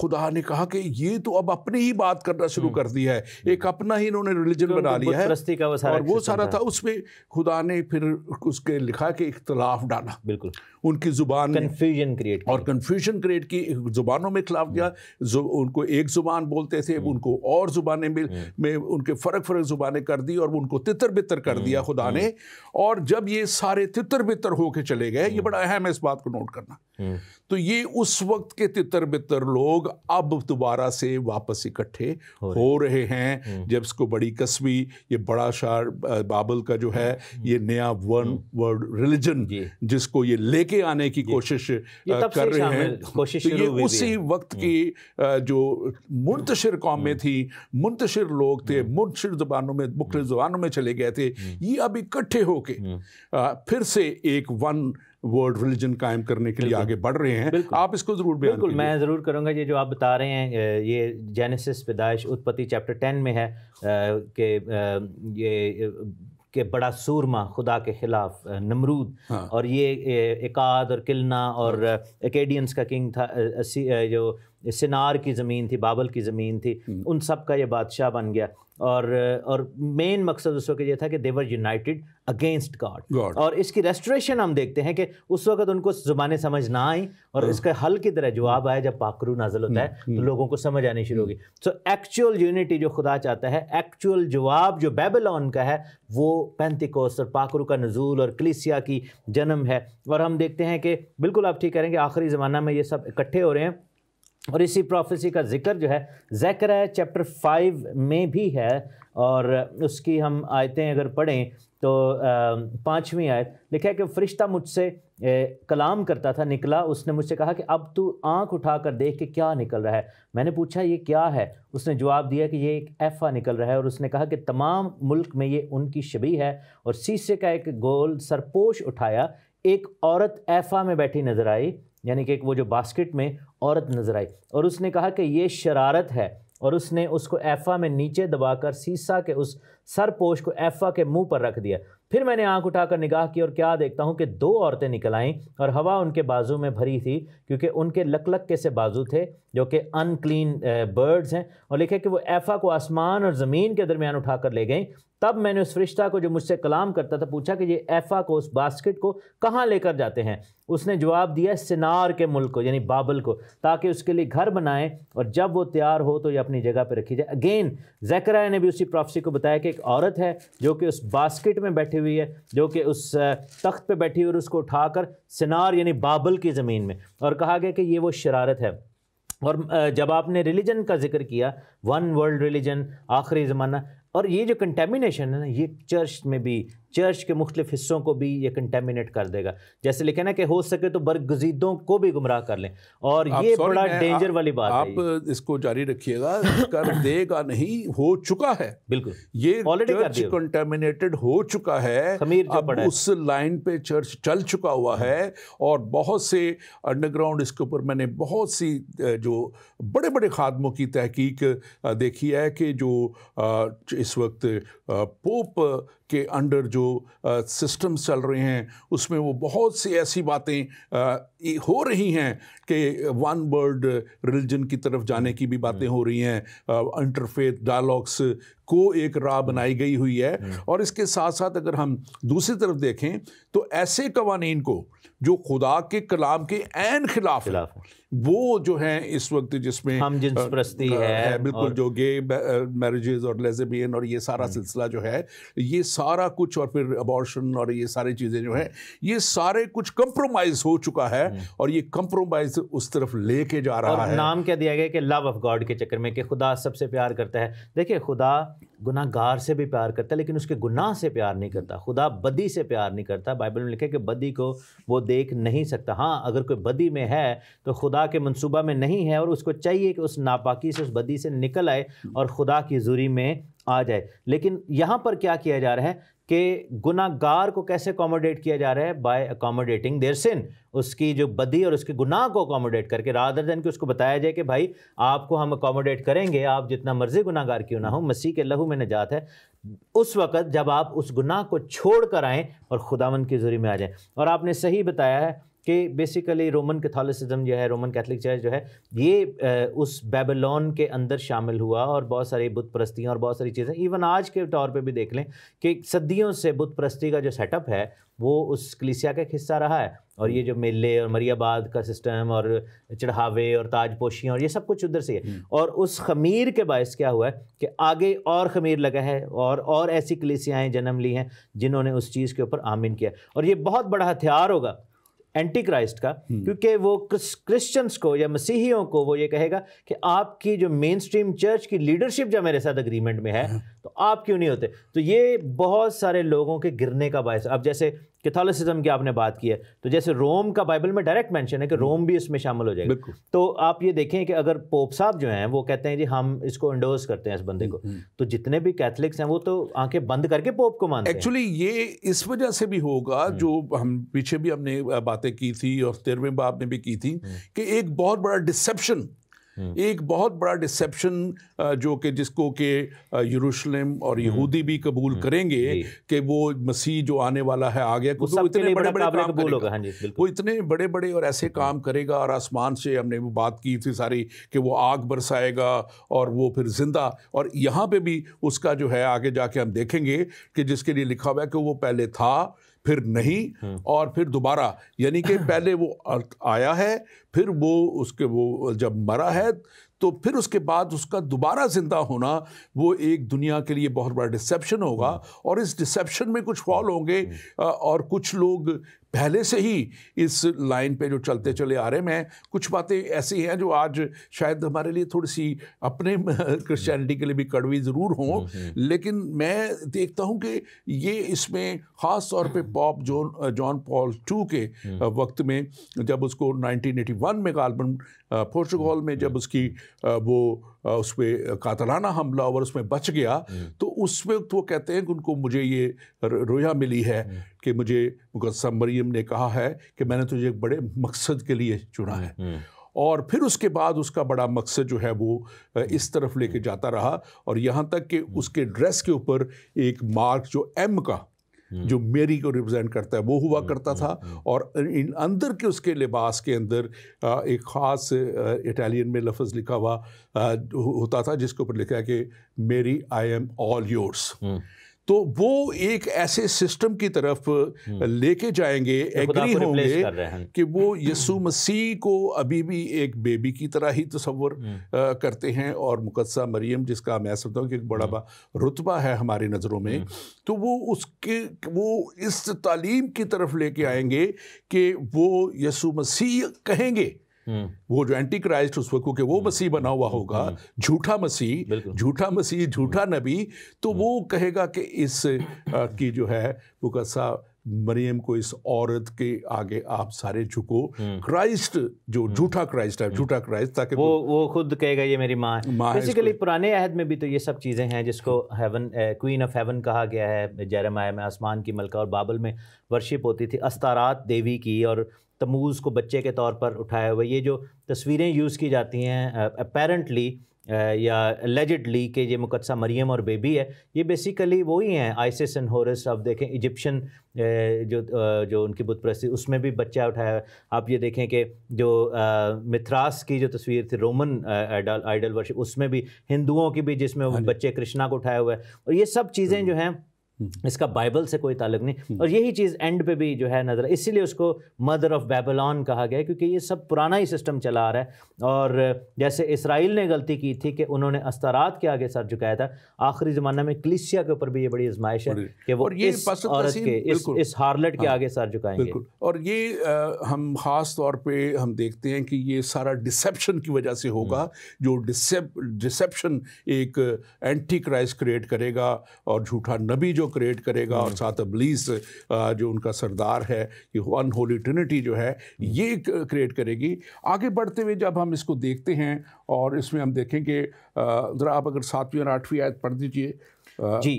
خدا نے کہا کہ یہ تو اب اپنی ہی بات کرنا شروع کر دیا ہے, ایک اپنا ہی انہوں نے ریلیجن بنا لیا ہے. اور وہ سارا تھا, اس میں خدا نے پھر اس کے لکھا کہ اختلاف ڈالا, بالکل ان کی زبان کنفیوژن کریٹ, اور کنفیوژن کریٹ کی, زبانوں میں اختلاف کیا. ان کو ایک زبان بولتے تھے, ان کو اور زبانیں میں ان کے فرق زبانیں کر دی, اور ان کو تتر بتر کر دیا خدا نے. اور جب یہ سارے تتر بتر ہو کے چلے گئے, یہ بڑا اہم ہے اس بات کو نوٹ کرنا, تو یہ اس وقت کے تتر بتر لوگ اب دوبارہ سے واپس اکٹھے ہو رہے ہیں، جب اس کو بڑی کسبی یہ بڑا شہر بابل کا جو ہے یہ نیا ون ورلڈ ریلیجن جس کو یہ لے کے آنے کی کوشش کر رہے ہیں، تو یہ اسی وقت کی جو منتشر قومیں تھیں، منتشر لوگ تھے، منتشر زبانوں میں مختلف زبانوں میں چلے گئے تھے، یہ اب اکٹھے ہو کے پھر سے ایک ون ورلڈ ریلیجن قائم کرنے کے لیے آگے بڑھ رہے ہیں۔ آپ اس کو ضرور بیان بالکل میں ضرور کروں گا۔ یہ جو آپ بتا رہے ہیں یہ جینیسس پیدائش اتپتی چیپٹر 10 میں ہے کہ یہ کہ بڑا سورما خدا کے خلاف نمرود، اور یہ اکاد اور کلنا اور ایکیڈینس کا کنگ تھا، جو سنار کی زمین تھی، بابل کی زمین تھی، ان سب کا یہ بادشاہ بن گیا، اور مین مقصد اس وقت یہ تھا کہ دے ور یونائٹڈ اگینسٹ گاڈ، اور اس کی ریسٹوریشن ہم دیکھتے ہیں کہ اس وقت ان کو زبانیں سمجھ نہ آئیں، اور اس کا حل کی طرح جواب آیا جب پاکرو نازل ہوتا ہے تو لوگوں کو سمجھ آنی شروع ہوگی۔ سو ایکچوئل یونٹی جو خدا چاہتا ہے، ایکچوئل جواب جو بیبلون کا ہے، وہ پینتیکوست اور پاکرو کا نزول اور کلیسیا کی جنم ہے، اور ہم دیکھتے ہیں کہ بالکل آپ ٹھیک کہہ رہے ہیں کہ آخری زمانہ میں یہ سب اکٹھے ہو رہے ہیں، اور اسی پروفیسی کا ذکر جو ہے زکریا چیپٹر 5 میں بھی ہے، اور اس کی ہم آیتیں اگر پڑھیں تو 5ویں آیت لکھا ہے کہ فرشتہ مجھ سے کلام کرتا تھا، نکلا، اس نے مجھ سے کہا کہ اب تو آنکھ اٹھا کر دیکھ کہ کیا نکل رہا ہے۔ میں نے پوچھا یہ کیا ہے؟ اس نے جواب دیا کہ یہ ایک ایفا نکل رہا ہے، اور اس نے کہا کہ تمام ملک میں یہ ان کی شبیہ ہے، اور سیسے کا ایک گول سرپوش اٹھایا، ایک عورت ایفا میں بیٹھی نظر آئی، یعنی کہ وہ جو باسکٹ میں عورت نظر آئی، اور اس نے کہا کہ یہ شرارت ہے، اور اس نے اس کو ایفا میں نیچے دبا کر سیسا کے اس سرپوش کو ایفا کے منہ پر رکھ دیا۔ پھر میں نے آنکھ اٹھا کر نگاہ کی، اور کیا دیکھتا ہوں کہ 2 عورتیں نکل آئیں، اور ہوا ان کے بازو میں بھری تھی، کیونکہ ان کے لک کے سے بازو تھے جو کہ ان کلین برڈز ہیں، اور لکھے کہ وہ ایفا کو آسمان اور زمین کے درمیان اٹھا کر لے گئیں۔ تب میں نے اس فرشتہ کو جو مجھ سے کلام کرتا تھا پوچھا کہ یہ ایفا کو، اس باسکٹ کو کہاں لے کر جاتے ہیں؟ اس نے جواب دیا سنار کے ملک کو، یعنی بابل کو، تاکہ اس کے لیے گھر بنائیں، اور جب وہ تیار ہو تو یہ اپنی جگہ پہ رکھی جائے۔ اگین زکریا نے بھی اسی پروفیسی کو بتایا کہ ایک عورت ہے جو کہ اس باسکٹ میں بیٹھی ہوئی ہے، جو کہ اس تخت پہ بیٹھی ہوئی، اور اس کو اٹھا کر سنار یعنی بابل کی زمین میں، اور کہا گیا کہ یہ وہ شرارت ہے۔ اور جب آپ نے ریلیجن کا ذکر کیا، ون ورلڈ ریلیجن، آخری زمانہ، اور یہ جو کنٹیمنیشن ہے نا، یہ چرچ میں بھی، چرچ کے مختلف حصوں کو بھی یہ کنٹیمنیٹ کر دے گا، جیسے لکھے نا کہ ہو سکے تو برگزیدوں کو بھی گمراہ کر لیں، اور یہ بڑا ڈینجر والی بات ہے۔ آپ اس کو جاری رکھیے گا، کر دے گا نہیں، ہو چکا ہے، بالکل یہ چرچ کنٹیمنیٹڈ ہو چکا ہے، اب اس لائن پہ چرچ چل چکا ہوا ہے، اور بہت سے انڈر گراؤنڈ اس کے اوپر میں نے بہت سی جو بڑے بڑے خادموں کی تحقیق دیکھی ہے کہ جو اس وقت پوپ کے انڈر جو سسٹمز چل رہے ہیں اس میں وہ بہت سی ایسی باتیں ہو رہی ہیں کہ ون ورلڈ ریلیجن کی طرف جانے کی بھی باتیں ہو رہی ہیں، انٹرفیتھ ڈائلاگس کو ایک راہ بنائی گئی ہوئی ہے، اور اس کے ساتھ ساتھ اگر ہم دوسری طرف دیکھیں تو ایسے قوانین کو جو خدا کے کلام کے عین خلاف ہے، وہ جو ہیں اس وقت جس میں ہم جنس پرستی ہے، بالکل جو گے میرجز اور لیزبین اور یہ سارا سلسلہ جو ہے، یہ سارا کچھ، اور پھر ابارشن اور یہ ساری چیزیں جو ہیں، یہ سارے کچھ کمپرومائز ہو چکا ہے، اور یہ کمپرومائز اس طرف لے کے جا رہا ہے۔ نام کیا دیا گیا کہ لو آف گاڈ کے چکر میں، کہ خدا سب سے پیار کرتا ہے۔ دیکھیں خدا گناہ گار سے بھی پیار کرتا ہے، لیکن اس کے گناہ سے پیار نہیں کرتا۔ خدا بدی سے پیار نہیں کرتا، بائبل میں لکھے کہ بدی کو وہ دیکھ نہیں سکتا۔ ہاں اگر کوئی بدی میں ہے تو خدا کے منصوبہ میں نہیں ہے، اور اس کو چاہیے کہ اس ناپاکی سے، اس بدی سے نکل آئے اور خدا کی حضوری میں آ جائے۔ لیکن یہاں پر کیا کیا جا رہا ہے کہ گناہ گار کو کیسے اکوموڈیٹ کیا جا رہا ہے؟ بائی اکوموڈیٹنگ دیئر سن، اس کی جو بدی اور اس کے گناہ کو اکوموڈیٹ کر کے، رادر دین کہ اس کو بتایا جائے کہ بھائی آپ کو ہم اکوموڈیٹ کریں گے، آپ جتنا مرضی گناہ گار کیوں نہ ہو، مسیح کے لہو میں نجات ہے۔ اس وقت جب آپ اس گناہ کو چھوڑ کر آئیں اور خداوند کی حضوری میں آ جائیں۔ اور آپ نے صحیح بتایا ہے کہ بیسیکلی رومن کیتھولسزم جو ہے، رومن کیتھولک چرچ جو ہے، یہ اس بیبلون کے اندر شامل ہوا، اور بہت ساری بت پرستیاں اور بہت ساری چیزیں، ایون آج کے طور پہ بھی دیکھ لیں کہ صدیوں سے بت پرستی کا جو سیٹ اپ ہے وہ اس کلیسیا کا ایک حصہ رہا ہے، اور یہ جو میلے اور مری آباد کا سسٹم اور چڑھاوے اور تاج پوشیاں اور یہ سب کچھ ادھر سے ہے، اور اس خمیر کے باعث کیا ہوا ہے کہ آگے اور خمیر لگا ہے، اور ایسی کلیسیاں جنم لی ہیں جنہوں نے اس چیز کے اوپر آمین کیا، اور یہ بہت بڑا ہتھیار ہوگا اینٹی کرائسٹ کا, کیونکہ وہ کرسچنس کو یا مسیحیوں کو وہ یہ کہے گا کہ آپ کی جو مین سٹریم چرچ کی لیڈرشپ جب میرے ساتھ اگریمنٹ میں ہے تو آپ کیوں نہیں ہوتے. تو یہ بہت سارے لوگوں کے گرنے کا باعث. اب جیسے کیتھولسزم کی آپ نے بات کی ہے, تو جیسے روم کا بائبل میں ڈائریکٹ مینشن ہے کہ روم بھی اس میں شامل ہو جائے گا. تو آپ یہ دیکھیں کہ اگر پوپ صاحب جو ہیں وہ کہتے ہیں جی ہم اس کو انڈورس کرتے ہیں اس بندے کو, تو جتنے بھی کیتھلکس ہیں وہ تو آنکھیں بند کر کے پوپ کو مانتے ہیں. ایکچولی یہ اس وجہ سے بھی ہوگا, جو ہم پیچھے بھی ہم نے باتیں کی تھی اور 13ویں باب میں بھی کی تھی, کہ ایک بہت بڑا ڈسیپشن جو کہ جس کو کہ یروشلم اور یہودی بھی قبول کریں گے کہ وہ مسیح جو آنے والا ہے آگے, وہ اتنے بڑے بڑے کام کرے گا, وہ اتنے بڑے بڑے اور ایسے کام کرے گا, اور آسمان سے ہم نے وہ بات کی تھی ساری کہ وہ آگ برسائے گا اور وہ پھر زندہ. اور یہاں پہ بھی اس کا جو ہے آگے جا کے ہم دیکھیں گے کہ جس کے لیے لکھا ہوا ہے کہ وہ پہلے تھا پھر نہیں اور پھر دوبارہ, یعنی کہ پہلے وہ آیا ہے, پھر وہ اس کے وہ جب مرا ہے, تو پھر اس کے بعد اس کا دوبارہ زندہ ہونا, وہ ایک دنیا کے لیے بہت بڑا ڈسیپشن ہوگا. اور اس ڈسیپشن میں کچھ فال ہوں گے, اور کچھ لوگ پہلے سے ہی اس لائن پہ جو چلتے چلے آ رہے ہیں. میں کچھ باتیں ایسی ہیں جو آج شاید ہمارے لیے تھوڑی سی اپنے کرسچینٹی کے لیے بھی کڑوی ضرور ہوں, لیکن میں دیکھتا ہوں کہ یہ اس میں خاص طور پہ پاپ جان پال II کے وقت میں, جب اس کو 1981 میں غالباً پورچگال میں جب اس کی وہ اس پہ قاتلانہ حملہ اور اس میں بچ گیا, تو اس وقت وہ کہتے ہیں کہ ان کو مجھے یہ رویا ملی ہے کہ مجھے مقدسہ مریم نے کہا ہے کہ میں نے تجھے ایک بڑے مقصد کے لیے چنا ہے. اور پھر اس کے بعد اس کا بڑا مقصد جو ہے وہ اس طرف لے کے جاتا رہا, اور یہاں تک کہ اس کے ڈریس کے اوپر ایک مارک جو ایم کا جو میری کو ریپرزینٹ کرتا ہے وہ ہوا کرتا تھا, اور اندر کے اس کے لباس کے اندر ایک خاص اٹالین میں لفظ لکھا ہوا ہوتا تھا جس کے اوپر لکھا ہے کہ میری آئی ایم آل یورس. تو وہ ایک ایسے سسٹم کی طرف لے کے جائیں گے, ایگری ہوں گے کہ وہ یسوع مسیح کو ابھی بھی ایک بیبی کی طرح ہی تصور کرتے ہیں, اور مقدسہ مریم جس کا میں سمجھتا ہوں کہ ایک بڑا رتبہ ہے ہماری نظروں میں, تو وہ اس تعلیم کی طرف لے کے آئیں گے کہ وہ یسوع مسیح کہیں گے, وہ جو اینٹی کرائسٹ اس وقت کہ وہ مسیح بنا ہوا ہوگا, جھوٹا مسیح, جھوٹا نبی, تو وہ کہے گا کہ اس کی جو ہے مقدسہ مریم کو, اس عورت کے آگے آپ سارے جھکو, کرائسٹ جو جھوٹا کرائسٹ ہے, تاکہ وہ خود کہے گا یہ میری ماں ہے. بیسیکلی پرانے عہد میں بھی تو یہ سب چیزیں ہیں جس کو ہیون, کوئین آف ہیون کہا گیا ہے. جیرمیہ میں آسمان کی ملکہ, اور بابل میں ورشپ ہوتی تھی استارات دیوی کی, اور تموز کو بچے کے طور پر اٹھایا ہوا. یہ جو تصویریں یوز کی جاتی ہیں اپیرنٹلی یا لیجڈلی کہ یہ مقدسہ مریم اور بیبی ہے, یہ بیسیکلی وہی ہیں آئسس اینڈ ہورس. آپ دیکھیں ایجپشن جو ان کی بت پرستی, اس میں بھی بچہ اٹھایا ہے. آپ یہ دیکھیں کہ جو متراس کی جو تصویر تھی رومن آئیڈل ورشپ, اس میں بھی ہندوؤں کی بھی جس میں بچے کرشنا کو اٹھایا ہوا ہے. اور یہ سب چیزیں جو ہیں اس کا بائبل سے کوئی تعلق نہیں, اور یہی چیز اینڈ پہ بھی جو ہے نظر, اسی لیے اس کو مدر آف بیبلون کہا گیا, کیونکہ یہ سب پرانا ہی سسٹم چلا آ رہا ہے. اور جیسے اسرائیل نے غلطی کی تھی کہ انہوں نے استارات کے آگے سر جھکایا تھا, آخری زمانہ میں کلیسیا کے اوپر بھی یہ بڑی آزمائش ہے کہ وہ اس عورت کے اس ہارلٹ کے آگے سر جھکائیں گے. اور یہ ہم خاص طور پہ ہم دیکھتے ہیں کہ یہ سارا ڈسیپشن کی وجہ سے ہوگا, جو ڈسیپشن ایک اینٹی کرائسٹ کریٹ کرے گا, اور جھوٹا نبی جو کریٹ کرے گا, اور ساتھ ابلیس جو ان کا سردار ہے, یہ ان ہولی ٹرینٹی جو ہے یہ کریٹ کرے گی. آگے بڑھتے ہوئے جب ہم اس کو دیکھتے ہیں, اور اس میں ہم دیکھیں کہ ذرا آپ اگر 7ویں اور 8ویں آیت پڑھ دیجئے. جی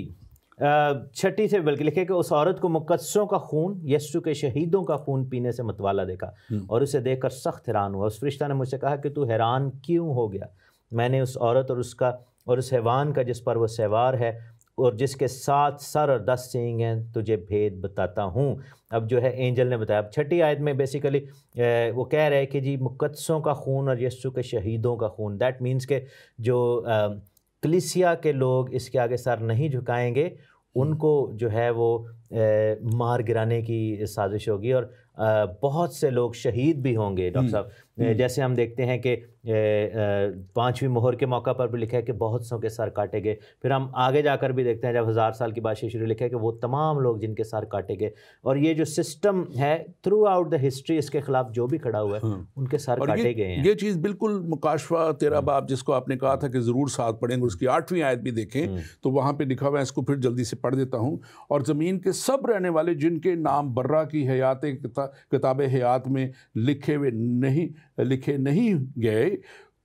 6 سے بلکہ لکھے کہ اس عورت کو مقدسوں کا خون, یسوع کے شہیدوں کا خون پینے سے متوالا دیکھا, اور اسے دیکھ کر سخت حیران ہوا. اس فرشتہ نے مجھ سے کہا کہ تو حیران کیوں ہو گیا؟ میں نے اس عورت اور اس حیوان کا جس پر وہ سوار ہے اور جس کے 7 سر اور 10 سینگ ہیں تجھے بھید بتاتا ہوں. اب جو ہے اینجل نے بتایا. اب 6 آیت میں بیسیکلی وہ کہہ رہے ہیں کہ جی مقدسوں کا خون اور یسوع کے شہیدوں کا خون, دیٹ مینس کہ جو کلیسیا کے لوگ اس کے آگے سر نہیں جھکائیں گے, ان کو جو ہے وہ مار گرانے کی سازش ہوگی اور بہت سے لوگ شہید بھی ہوں گے ڈاکٹر صاحب. جیسے ہم دیکھتے ہیں کہ 5ویں مہر کے موقع پر بھی لکھا ہے کہ بہت سوں کے سر کاٹے گئے. پھر ہم آگے جا کر بھی دیکھتے ہیں جب 1000 سال کی بادشاہی شروع لکھا ہے کہ وہ تمام لوگ جن کے سر کاٹے گئے. اور یہ جو سسٹم ہے تھرو آؤٹ دا ہسٹری اس کے خلاف جو بھی کھڑا ہوا ہے ان کے سر کاٹے گئے ہیں. یہ چیز بالکل مکاشفہ 13 باب جس کو آپ نے کہا تھا کہ ضرور ساتھ پڑھیں گے، اس کی 8ویں آیت بھی دیکھیں تو وہاں پہ لکھا ہوا ہے. اس کو پھر جلدی سے پڑھ دیتا ہوں. اور زمین کے سب رہنے والے جن کے نام برہ کی حیات کتاب حیات میں لکھے نہیں گئے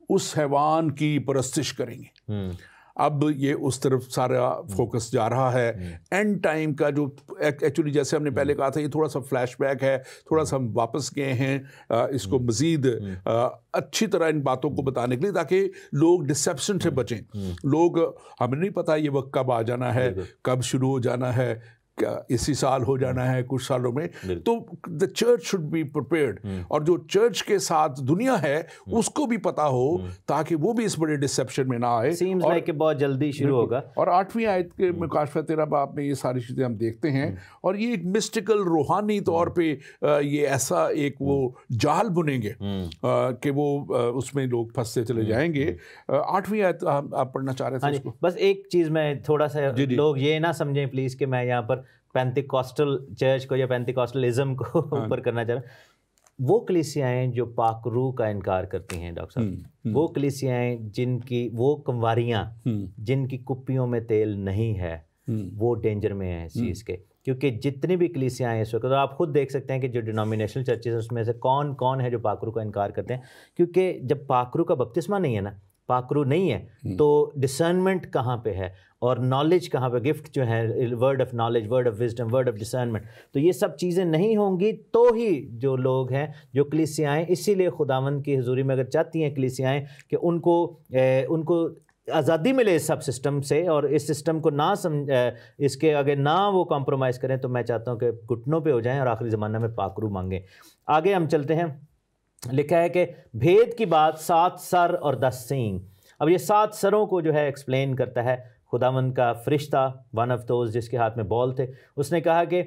اس حیوان کی پرستش کریں گے. اب یہ اس طرف سارا فوکس جا رہا ہے. اینڈ ٹائم کا جو ایکچولی جیسے ہم نے پہلے کہا تھا یہ تھوڑا سا فلیش بیک ہے، تھوڑا سا ہم واپس گئے ہیں اس کو مزید اچھی طرح ان باتوں کو بتانے کے لیے تاکہ لوگ ڈسیپشن سے بچیں. لوگ ہمیں نہیں پتہ یہ وقت کب آ جانا ہے، کب شروع ہو جانا ہے، اسی سال ہو جانا ہے، کچھ سالوں میں. تو the church should be prepared. اور جو چرچ کے ساتھ دنیا ہے اس کو بھی پتا ہو تاکہ وہ بھی اس بڑے ڈسیپشن میں نہ آئے. سیمز لائک کہ بہت جلدی شروع ہوگا. اور 8ویں آیت کے مکاشفہ 13 باب میں یہ ساری چیزیں ہم دیکھتے ہیں. اور یہ ایک مسٹیکل روحانی طور پہ یہ ایسا ایک وہ جال بنیں گے کہ وہ اس میں لوگ پھنستے چلے جائیں گے. 8ویں آیت آپ پڑھنا چاہ رہے تھے اس کو؟ بس ایک چیز میں تھوڑا سا لوگ یہ نہ سمجھیں پلیز کہ میں یہاں پر پینتیکوسٹل چرچ کو یا پینتیکوسٹلزم کو اوپر کرنا چاہ رہا ہوں. وہ کلیسیائیں جو پاک روح کا انکار کرتی ہیں ڈاکٹر صاحب، وہ کلیسیائیں جن کی وہ کنواریاں جن کی کپیوں میں تیل نہیں ہے وہ ڈینجر میں ہیں اس چیز کے. کیونکہ جتنی بھی کلیسیائیں اس وقت آپ خود دیکھ سکتے ہیں کہ جو ڈینومینیشنل چرچز ہیں اس میں سے کون کون ہے جو پاک روح کا انکار کرتے ہیں. کیونکہ جب پاک روح کا بپتسمہ نہیں ہے نا، پاک روح نہیں ہے تو ڈسرنمنٹ کہاں پہ ہے اور نالج کہاں پہ، گفٹ جو ہے word of knowledge, word of wisdom, word of discernment, تو یہ سب چیزیں نہیں ہوں گی تو ہی جو لوگ ہیں جو کلیسیائیں، اسی لیے خداوند کی حضوری میں اگر چاہتی ہیں کلیسیائیں کہ ان کو آزادی ملے اس سب سسٹم سے اور اس سسٹم کو نہ اس کے آگے نہ وہ کمپرومائز کریں، تو میں چاہتا ہوں کہ گھٹنوں پہ ہو جائیں اور آخری زمانہ میں پاک روح مانگیں. آگے ہم چلتے ہیں. لکھا ہے کہ بھید کی بات 7 سر اور 10 سینگ. اب یہ 7 سروں کو جو ہے ایکسپلین کرتا ہے خداوند کا فرشتہ، ون آف دوز جس کے ہاتھ میں بال تھے. اس نے کہا کہ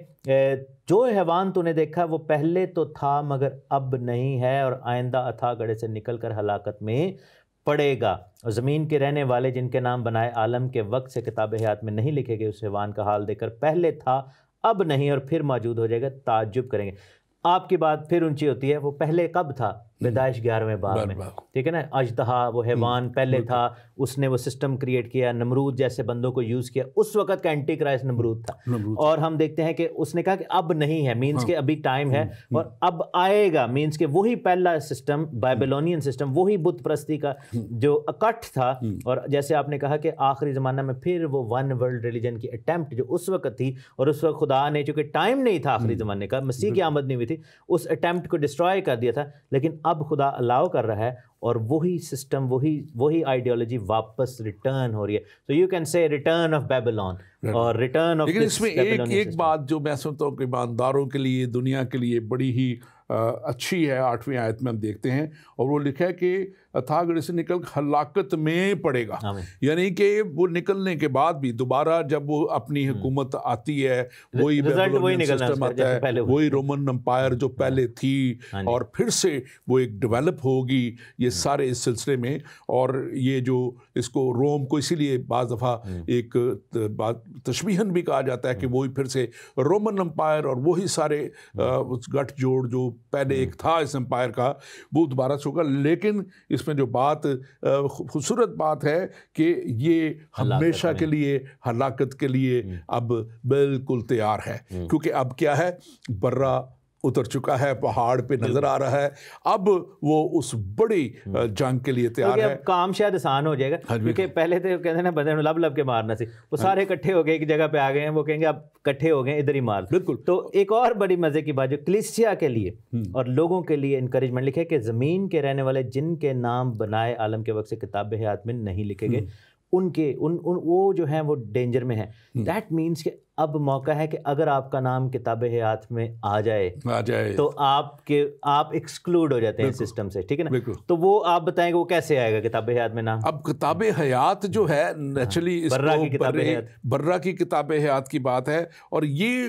جو حیوان تو نے دیکھا وہ پہلے تو تھا مگر اب نہیں ہے اور آئندہ اتھا گڑھے سے نکل کر ہلاکت میں پڑے گا. اور زمین کے رہنے والے جن کے نام بنائے عالم کے وقت سے کتاب حیات میں نہیں لکھے گئے اس حیوان کا حال دے کر پہلے تھا اب نہیں اور پھر موجود ہو جائے گا، تعجب کریں گے. آپ کی بات پھر اونچی ہوتی ہے، وہ پہلے کب تھا؟ پیدائش 11ویں باب میں، ٹھیک ہے نا. اجدہا وہ حیوان پہلے تھا، اس نے وہ سسٹم کریٹ کیا، نمرود جیسے بندوں کو یوز کیا. اس وقت کا اینٹی کرائسٹ نمرود تھا. اور ہم دیکھتے ہیں کہ اس نے کہا کہ اب نہیں ہے، مینس کہ ابھی ٹائم ہے اور اب آئے گا، مینس کہ وہی پہلا سسٹم بائبلونین سسٹم، وہی بت پرستی کا جو اکٹھ تھا. اور جیسے آپ نے کہا کہ آخری زمانہ میں پھر وہ ون ورلڈ ریلیجن کی اٹیمپٹ جو اس وقت تھی، اور اس وقت خدا نے چونکہ ٹائم نہیں تھا آخری زمانے کا، مسیح کی آمد نہیں ہوئی تھی، اس اٹیمپٹ کو ڈسٹرائے کر دیا تھا. لیکن اب خدا الاؤ کر رہا ہے اور وہی سسٹم، وہی آئیڈیالوجی واپس ریٹرن ہو رہی ہے. So you can say return of Babylon اور ریٹرن آف. لیکن اس میں ایک بات جو میں سمجھتا ہوں کہ ایمانداروں کے لیے، دنیا کے لیے بڑی ہی اچھی ہے، 8ویں آیت میں ہم دیکھتے ہیں اور وہ لکھا ہے کہ اتھا گڑھے سے نکل ہلاکت میں پڑے گا. یعنی کہ وہ نکلنے کے بعد بھی دوبارہ جب وہ اپنی حکومت آتی ہے وہی سسٹم آتا ہے، وہی رومن امپائر جو پہلے تھی اور پھر سے وہ ایک ڈیولپ ہوگی یہ سارے اس سلسلے میں. اور یہ جو اس کو روم کو اسی لیے بعض دفعہ ایک تشبیہن بھی کہا جاتا ہے کہ وہی پھر سے رومن امپائر اور وہی سارے گٹھ جوڑ جو پہلے ایک تھا اس امپائر کا وہ دوبارہ سے ہوگا. لیکن اس میں جو بات خوبصورت بات ہے کہ یہ ہمیشہ کے لیے ہلاکت کے لیے اب بالکل تیار ہے. کیونکہ اب کیا ہے، برہ اتر چکا ہے، پہاڑ پہ نظر آ رہا ہے، اب وہ اس بڑی جنگ کے لیے تیار ہے. اب کام شاید آسان ہو جائے گا، کیونکہ پہلے تو کہتے ہیں نا بندے لب لب کے مارنا سی، وہ سارے اکٹھے ہو گئے ایک جگہ پہ آ گئے ہیں، وہ کہیں گے اب اکٹھے ہو گئے ادھر ہی مار. بالکل. تو ایک اور بڑی مزے کی بات جو کلیسیا کے لیے اور لوگوں کے لیے انکریجمنٹ لکھے کہ زمین کے رہنے والے جن کے نام بنائے عالم کے وقت سے کتاب حیات میں نہیں لکھے گئے، وہ جو ہیں وہ ڈینجر میں ہیں. دیٹ مینس کہ اب موقع ہے کہ اگر آپ کا نام کتاب حیات میں آ جائے تو آپ ایکسکلوڈ ہو جاتے ہیں سسٹم سے، ٹھیک ہے نا. تو وہ آپ بتائیں کہ وہ کیسے آئے گا کتاب حیات میں نام؟ اب کتاب حیات جو ہے نیچرلی برہ کی کتاب حیات کی بات ہے. اور یہ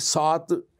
7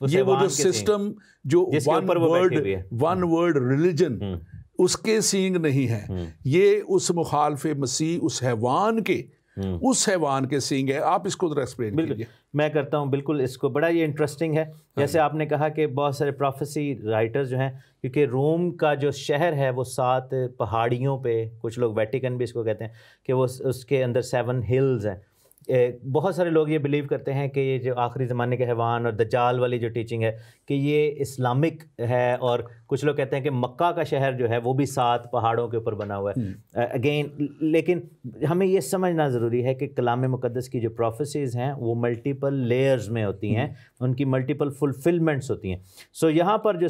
یہ وہ جو سسٹم جو ون ورڈ ریلیجن اس کے سینگ نہیں ہے، یہ اس مخالف مسیح اس حیوان کے سینگ ہے. آپ اس کو ذرا ایکسپلین کیجیے. میں کرتا ہوں بالکل. اس کو بڑا یہ انٹرسٹنگ ہے، جیسے آپ نے کہا کہ بہت سارے پروفیسی رائٹرز جو ہیں، کیونکہ روم کا جو شہر ہے وہ 7 پہاڑیوں پہ، کچھ لوگ ویٹیکن بھی اس کو کہتے ہیں، کہ وہ اس کے اندر 7 ہلز ہیں. بہت سارے لوگ یہ بلیو کرتے ہیں کہ یہ جو آخری زمانے کے حیوان اور دجال والی جو ٹیچنگ ہے کہ یہ اسلامک ہے، اور کچھ لوگ کہتے ہیں کہ مکہ کا شہر جو ہے وہ بھی 7 پہاڑوں کے اوپر بنا ہوا ہے اگین. لیکن ہمیں یہ سمجھنا ضروری ہے کہ کلام مقدس کی جو پروفیسیز ہیں وہ ملٹیپل لیئرز میں ہوتی ہیں، ان کی ملٹیپل فلفلمنٹس ہوتی ہیں. سو یہاں پر جو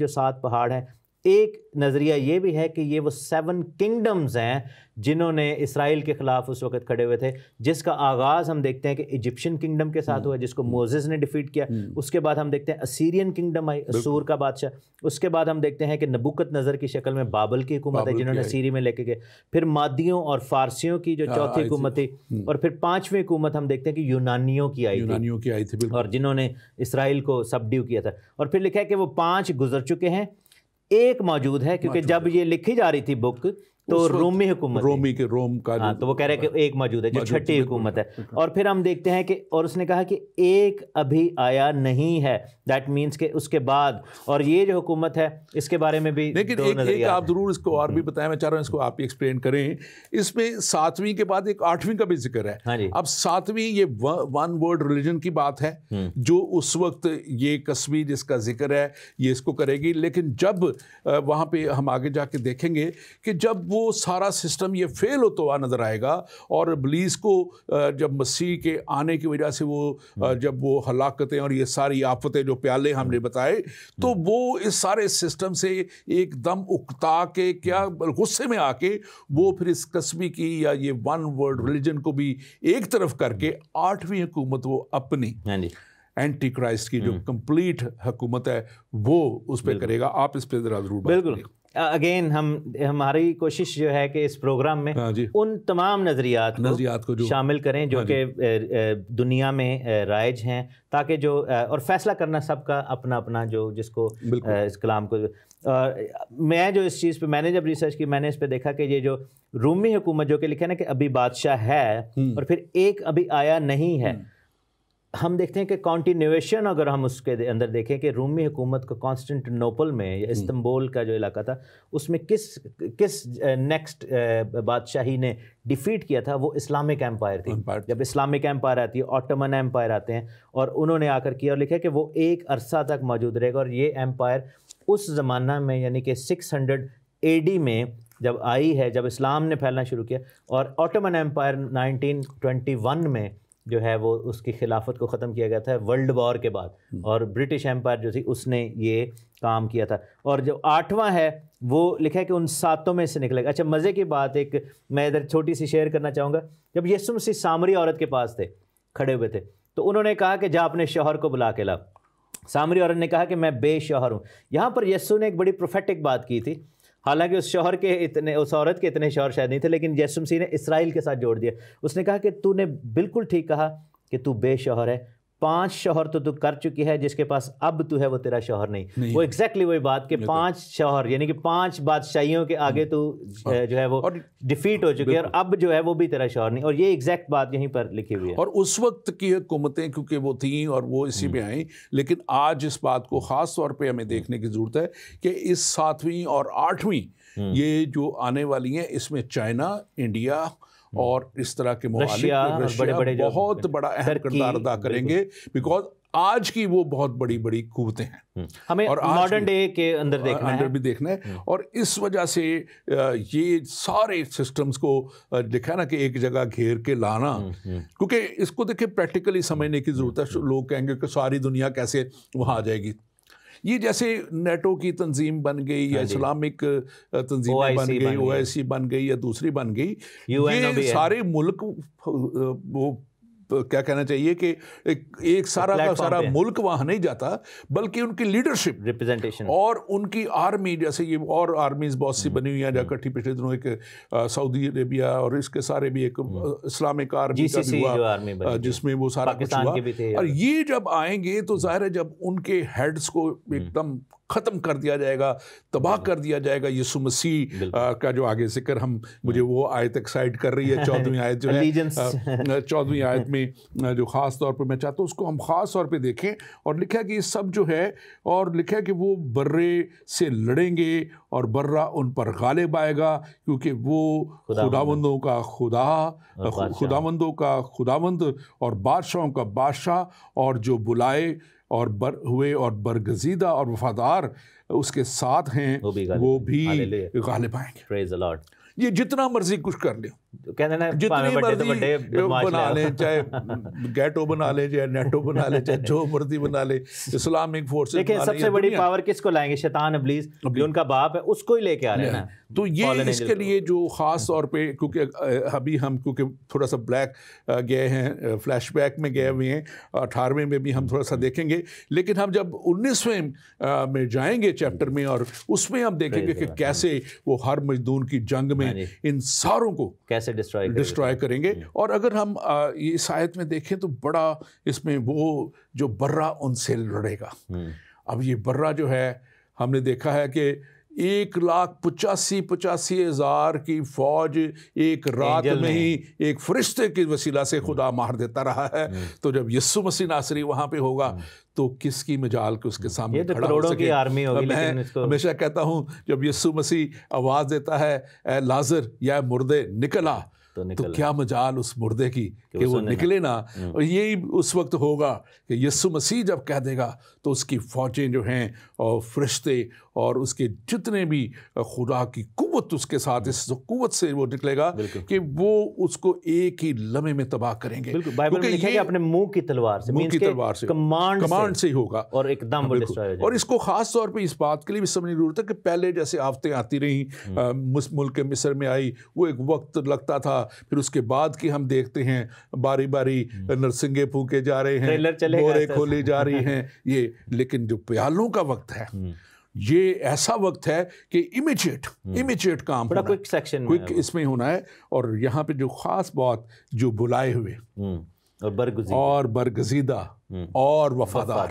7 پہاڑ ہیں، ایک نظریہ یہ بھی ہے کہ یہ وہ 7 کنگڈمز ہیں جنہوں نے اسرائیل کے خلاف اس وقت کھڑے ہوئے تھے، جس کا آغاز ہم دیکھتے ہیں کہ ایجپشن کنگڈم کے ساتھ ہوا جس کو موزز نے ڈیفیٹ کیا. اس کے بعد ہم دیکھتے ہیں اسیرین کنگڈم آئی، اسور کا بادشاہ. اس کے بعد ہم دیکھتے ہیں کہ نبوکت نظر کی شکل میں بابل کی حکومت ہے جنہوں نے سیری میں لے کے گئے. پھر مادیوں اور فارسیوں کی جو چوتھی حکومت تھی، اور پھر 5ویں حکومت ہم دیکھتے ہیں کہ یونانیوں کی آئی تھی اور جنہوں نے اسرائیل کو سبڈیو کیا تھا. اور پھر لکھا ہے کہ وہ 5 گزر چکے ہیں، ایک موجود ہے، کیونکہ جب یہ لکھی جا رہی تھی بک تو رومی حکومت، روم کا تو وہ کہہ رہے ہیں کہ ایک موجود ہے جو 6ٹھی حکومت ہے. اور پھر ہم دیکھتے ہیں کہ اور اس نے کہا کہ ایک ابھی آیا نہیں ہے، دیٹ مینس کہ اس کے بعد. اور یہ جو حکومت ہے اس کے بارے میں بھی لیکن ایک آپ ضرور اس کو اور بھی بتائیں، میں چاہ رہا ہوں اس کو آپ بھی ایکسپلین کریں. اس میں 7ویں کے بعد ایک 8ویں کا بھی ذکر ہے. اب 7ویں یہ ون ورڈ ریلیجن کی بات ہے جو اس وقت یہ قصبی جس کا ذکر ہے یہ اس کو کرے گی. لیکن جب وہاں پہ ہم آگے جا کے دیکھیں گے کہ جب وہ سارا سسٹم یہ فیل ہوتا ہوا نظر آئے گا، اور ابلیس کو جب مسیح کے آنے کی وجہ سے وہ جب وہ ہلاکتیں اور یہ ساری آفتیں جو پیالے ہم نے بتائے، تو وہ اس سارے سسٹم سے ایک دم اکتا کے کیا غصے میں آ کے وہ پھر اس قصبی کی یا یہ ون ورلڈ ریلیجن کو بھی ایک طرف کر کے 8ویں حکومت وہ اپنی اینٹی کرائسٹ کی جو کمپلیٹ حکومت ہے وہ اس پہ کرے گا. آپ اس پہ ذرا ضرور بالکل. اگین ہماری کوشش جو ہے کہ اس پروگرام میں ان تمام نظریات کو شامل کریں جو کہ دنیا میں رائج ہیں، تاکہ جو اور فیصلہ کرنا سب کا اپنا اپنا جو جس کو اس کلام کو. میں جو اس چیز پہ میں نے جب ریسرچ کی، میں نے اس پہ دیکھا کہ یہ جو رومی حکومت جو کہ لکھا نا کہ ابھی بادشاہ ہے اور پھر ایک ابھی آیا نہیں ہے، ہم دیکھتے ہیں کہ کانٹینیویشن اگر ہم اس کے اندر دیکھیں کہ رومی حکومت کو کانسٹنٹینوپل میں یا استنبول کا جو علاقہ تھا اس میں کس نیکسٹ بادشاہی نے ڈیفیٹ کیا تھا، وہ اسلامک ایمپائر تھی. جب اسلامک ایمپائر آتی ہے، آٹومن ایمپائر آتے ہیں، اور انہوں نے آ کر کیا اور لکھا کہ وہ ایک عرصہ تک موجود رہے گا. اور یہ ایمپائر اس زمانہ میں یعنی کہ 600 AD میں جب آئی ہے، جب اسلام نے پھیلنا شروع کیا، اور آٹومن ایمپائر 1921 میں جو ہے وہ اس کی خلافت کو ختم کیا گیا تھا ورلڈ وار کے بعد، اور برٹش ایمپائر جو تھی اس نے یہ کام کیا تھا. اور جو 8واں ہے وہ لکھا ہے کہ ان 7 میں سے نکلے گا. اچھا، مزے کی بات ایک میں ادھر چھوٹی سی شیئر کرنا چاہوں گا. جب یسوع مسیح سامری عورت کے پاس تھے، کھڑے ہوئے تھے، تو انہوں نے کہا کہ جا اپنے شوہر کو بلا کے لا. سامری عورت نے کہا کہ میں بے شوہر ہوں. یہاں پر یسوع نے ایک بڑی پروفیٹک بات کی تھی. حالانکہ اس عورت کے اتنے شوہر شاید نہیں تھے، لیکن یسوع مسیح نے اسرائیل کے ساتھ جوڑ دیا. اس نے کہا کہ تو نے بالکل ٹھیک کہا کہ تو بے شوہر ہے. 5 شوہر تو کر چکی ہے، جس کے پاس اب تو ہے وہ تیرا شوہر نہیں. وہ ایگزیکٹلی وہی بات کہ 5 شوہر یعنی کہ 5 بادشاہیوں کے آگے تو جو ہے وہ ڈیفیٹ ہو چکی ہے، اور اب جو ہے وہ بھی تیرا شوہر نہیں. اور یہ ایگزیکٹ بات یہیں پر لکھی ہوئی ہے. اور اس وقت کی حکومتیں کیونکہ وہ تھیں اور وہ اسی میں آئیں، لیکن آج اس بات کو خاص طور پہ ہمیں دیکھنے کی ضرورت ہے کہ اس 7ویں اور 8ویں یہ جو آنے والی ہیں، اس میں چائنا، انڈیا اور اس طرح کے ممالک رشیا بہت بڑا اہم کردار ادا کریں گے، بیکاز آج کی وہ بہت بڑی بڑی قوتیں ہیں، ہمیں ماڈرن ڈے کے اندر دیکھنا ہے. اور اس وجہ سے یہ سارے سسٹمز کو لکھا نا کہ ایک جگہ گھیر کے لانا، کیونکہ اس کو دیکھیں پریکٹیکلی سمجھنے کی ضرورت ہے. لوگ کہیں گے کہ ساری دنیا کیسے وہاں آ جائے گی. یہ جیسے نیٹو کی تنظیم بن گئی یا اسلامک تنظیمیں بن گئی، OIC بن گئی یا دوسری بن گئی، یہ سارے ملک وہ کیا کہنا چاہیے کہ ایک سارا کا سارا ملک وہاں نہیں جاتا، بلکہ ان کی لیڈرشپ ریپرزنٹیشن اور ان کی آرمی، جیسے یہ اور آرمیز بہت سی بنی ہوئی ہیں جا کٹھی پچھلے دنوں ایک سعودی عربیہ اور اس کے سارے بھی ایک اسلامک آرمی کا بھی ہوا جس میں وہ سارا کچھ ہوا. اور یہ جب آئیں گے تو ظاہر ہے جب ان کے ہیڈز کو ایک دم ختم کر دیا جائے گا، تباہ کر دیا جائے گا. یسوع مسیح کا جو آگے ذکر مجھے وہ آیت ایکسائٹ کر رہی ہے، 14ویں آیت جو ہے، 14ویں آیت میں جو خاص طور پہ میں چاہتا ہوں اس کو ہم خاص طور پہ دیکھیں. اور لکھا ہے کہ یہ سب جو ہے، اور لکھا ہے کہ وہ برے سے لڑیں گے اور برہ ان پر غالب آئے گا، کیونکہ وہ خداوندوں کا خدا، خداوندوں کا خداوند اور بادشاہوں کا بادشاہ، اور جو بلائے اور ہوئے اور برگزیدہ اور وفادار اس کے ساتھ ہیں وہ بھی غالب آئیں گے. پریز دی لارڈ. یہ جتنا مرضی کچھ کر لیں، جتنی مرضی بنا لیں، چاہے گیٹو بنا لیں، چاہے نیٹو بنا لیں، چاہے جو مرضی بنا لیں، اسلامک فورسز. لیکن سب سے بڑی پاور کس کو لائیں گے؟ شیطان ابلیس جو ان کا باپ ہے اس کو ہی لے کے آ رہے ہیں نا. تو یہ اس کے لیے جو خاص طور پہ، کیونکہ ابھی ہم کیونکہ تھوڑا سا بلیک گئے ہیں، فلیش بیک میں گئے ہوئے ہیں، 18ویں میں بھی ہم تھوڑا سا دیکھیں گے، لیکن ہم جب 19ویں میں جائیں گے چیپٹر میں، اور اس میں ہم دیکھیں گے کہ کیسے وہ ہر مجدون کی جنگ میں ان ساروں کو کیسے ڈسٹرائے کریں گے. اور اگر ہم اس آیت میں دیکھیں تو بڑا اس میں وہ جو برہ ان سے لڑے گا. اب یہ برہ جو ہے، ہم نے دیکھا ہے کہ 1,85,000 کی فوج ایک رات میں ہی ایک فرشتے کے وسیلہ سے خدا مار دیتا رہا ہے. تو جب یسوع مسیح ناصری وہاں پہ ہوگا تو کس کی مجال کہ اس کے سامنے کھڑا ہو سکے. میں ہمیشہ کہتا ہوں جب یسوع مسیح آواز دیتا ہے اے لازر یا مردے نکل آ، تو کیا مجال اس مردے کی کہ وہ نکلے نا. اور یہی اس وقت ہوگا کہ یسوع مسیح جب کہہ دے گا تو اس کی فوجیں جو ہیں اور فرشتے اور اس کے جتنے بھی خدا کی قوت اس کے ساتھ، اس قوت سے وہ نکلے گا کہ وہ اس کو ایک ہی لمحے میں تباہ کریں گے. بائبل میں لکھا ہے کہ اپنے منہ کی تلوار سے، کمانڈ سے ہی ہوگا اور ایک دم وہ ڈسٹرائے ہو جائے گا. اور اس کو خاص طور پہ اس بات کے لیے بھی سمجھنے کی ضرورت ہے کہ پہلے جیسے آفتیں آتی رہیں، ملک مصر میں آئی، وہ ایک وقت لگتا تھا. پھر اس کے بعد کی ہم دیکھتے ہیں باری باری نرسنگے پھونکے جا رہے ہیں، بورے کھولی جا رہی ہیں یہ. لیکن جو پیالوں کا وقت ہے، یہ ایسا وقت ہے کہ امیجیٹ کام کوئک اس میں ہونا ہے. اور یہاں پہ جو خاص بات، جو بلائے ہوئے اور برگزیدہ اور وفادار،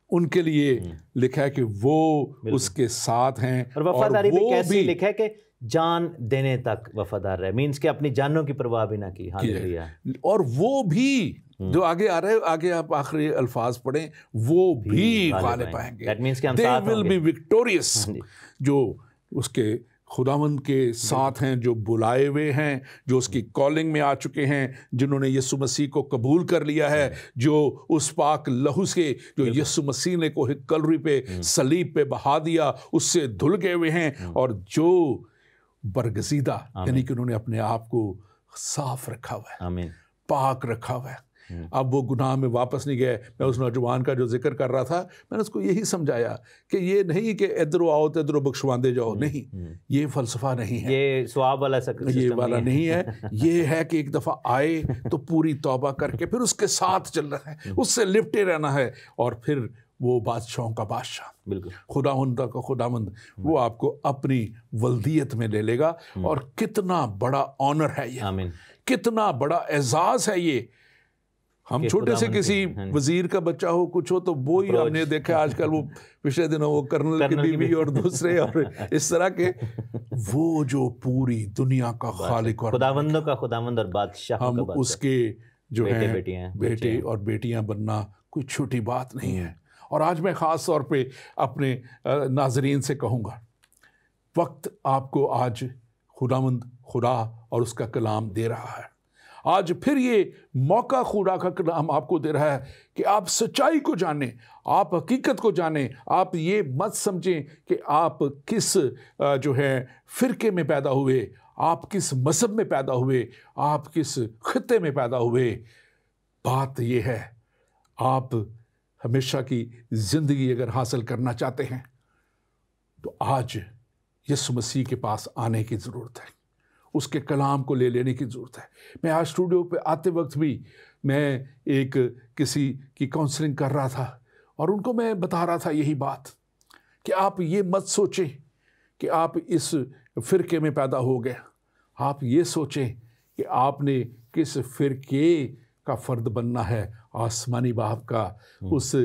ان کے لیے لکھا ہے کہ وہ اس کے ساتھ ہیں. اور وفاداری بھی کیسے لکھا ہے کہ جان دینے تک وفادار رہے، مینس کہ اپنی جانوں کی پرواہ بھی نہ کی. اور وہ بھی جو آگے آ رہے، آگے آپ آخری الفاظ پڑھیں، وہ بھی غالب آئیں گے. They will be victorious. جو اس کے خداوند کے ساتھ ہیں، جو بلائے ہوئے ہیں، جو اس کی کالنگ میں آ چکے ہیں، جنہوں نے یسوع مسیح کو قبول کر لیا ہے، جو اس پاک لہو سے جو یسوع مسیح نے کو کلوری پہ صلیب پہ بہا دیا اس سے دھل گئے ہوئے ہیں، اور جو برگزیدہ یعنی کہ انہوں نے اپنے آپ کو صاف رکھا ہوا ہے، پاک رکھا ہوا ہے. اب وہ گناہ میں واپس نہیں گئے. میں اس نوجوان کا جو ذکر کر رہا تھا، میں نے اس کو یہی سمجھایا کہ یہ نہیں کہ ادھر آؤ تو ادھر بخشواندے جاؤ، نہیں، یہ فلسفہ نہیں ہے، یہ ثواب والا یہ والا نہیں ہے. یہ ہے کہ ایک دفعہ آئے تو پوری توبہ کر کے پھر اس کے ساتھ چل رہا ہے، اس سے لپٹے رہنا ہے، اور پھر وہ بادشاہوں کا بادشاہ، بالکل خداوند کا خداوند، وہ آپ کو اپنی ولدیت میں لے لے گا. اور کتنا بڑا آنر ہے یہ، کتنا بڑا اعزاز ہے یہ. ہم چھوٹے سے کسی وزیر کا بچہ ہو، کچھ ہو، تو وہی ہم نے دیکھا آج کل وہ پچھلے دنوں وہ کرنل کی بیوی اور دوسرے اور اس طرح کے، وہ جو پوری دنیا کا خالق اور خداوندوں کا خداوند اور بادشاہ، ہم اس کے جو ہیں بیٹے اور بیٹیاں بننا کوئی چھوٹی بات نہیں ہے. اور آج میں خاص طور پہ اپنے ناظرین سے کہوں گا، وقت آپ کو آج خداوند خدا اور اس کا کلام دے رہا ہے. آج پھر یہ موقع خدا کا کلام آپ کو دے رہا ہے کہ آپ سچائی کو جانیں، آپ حقیقت کو جانیں. آپ یہ مت سمجھیں کہ آپ کس جو ہے فرقے میں پیدا ہوئے، آپ کس مذہب میں پیدا ہوئے، آپ کس خطے میں پیدا ہوئے. بات یہ ہے، آپ ہمیشہ کی زندگی اگر حاصل کرنا چاہتے ہیں تو آج یسوع مسیح کے پاس آنے کی ضرورت ہے، اس کے کلام کو لے لینے کی ضرورت ہے. میں آج اسٹوڈیو پہ آتے وقت بھی میں ایک کسی کی کاؤنسلنگ کر رہا تھا اور ان کو میں بتا رہا تھا یہی بات کہ آپ یہ مت سوچیں کہ آپ اس فرقے میں پیدا ہو گئے، آپ یہ سوچیں کہ آپ نے کس فرقے کا فرد بننا ہے، آسمانی باپ کا، اس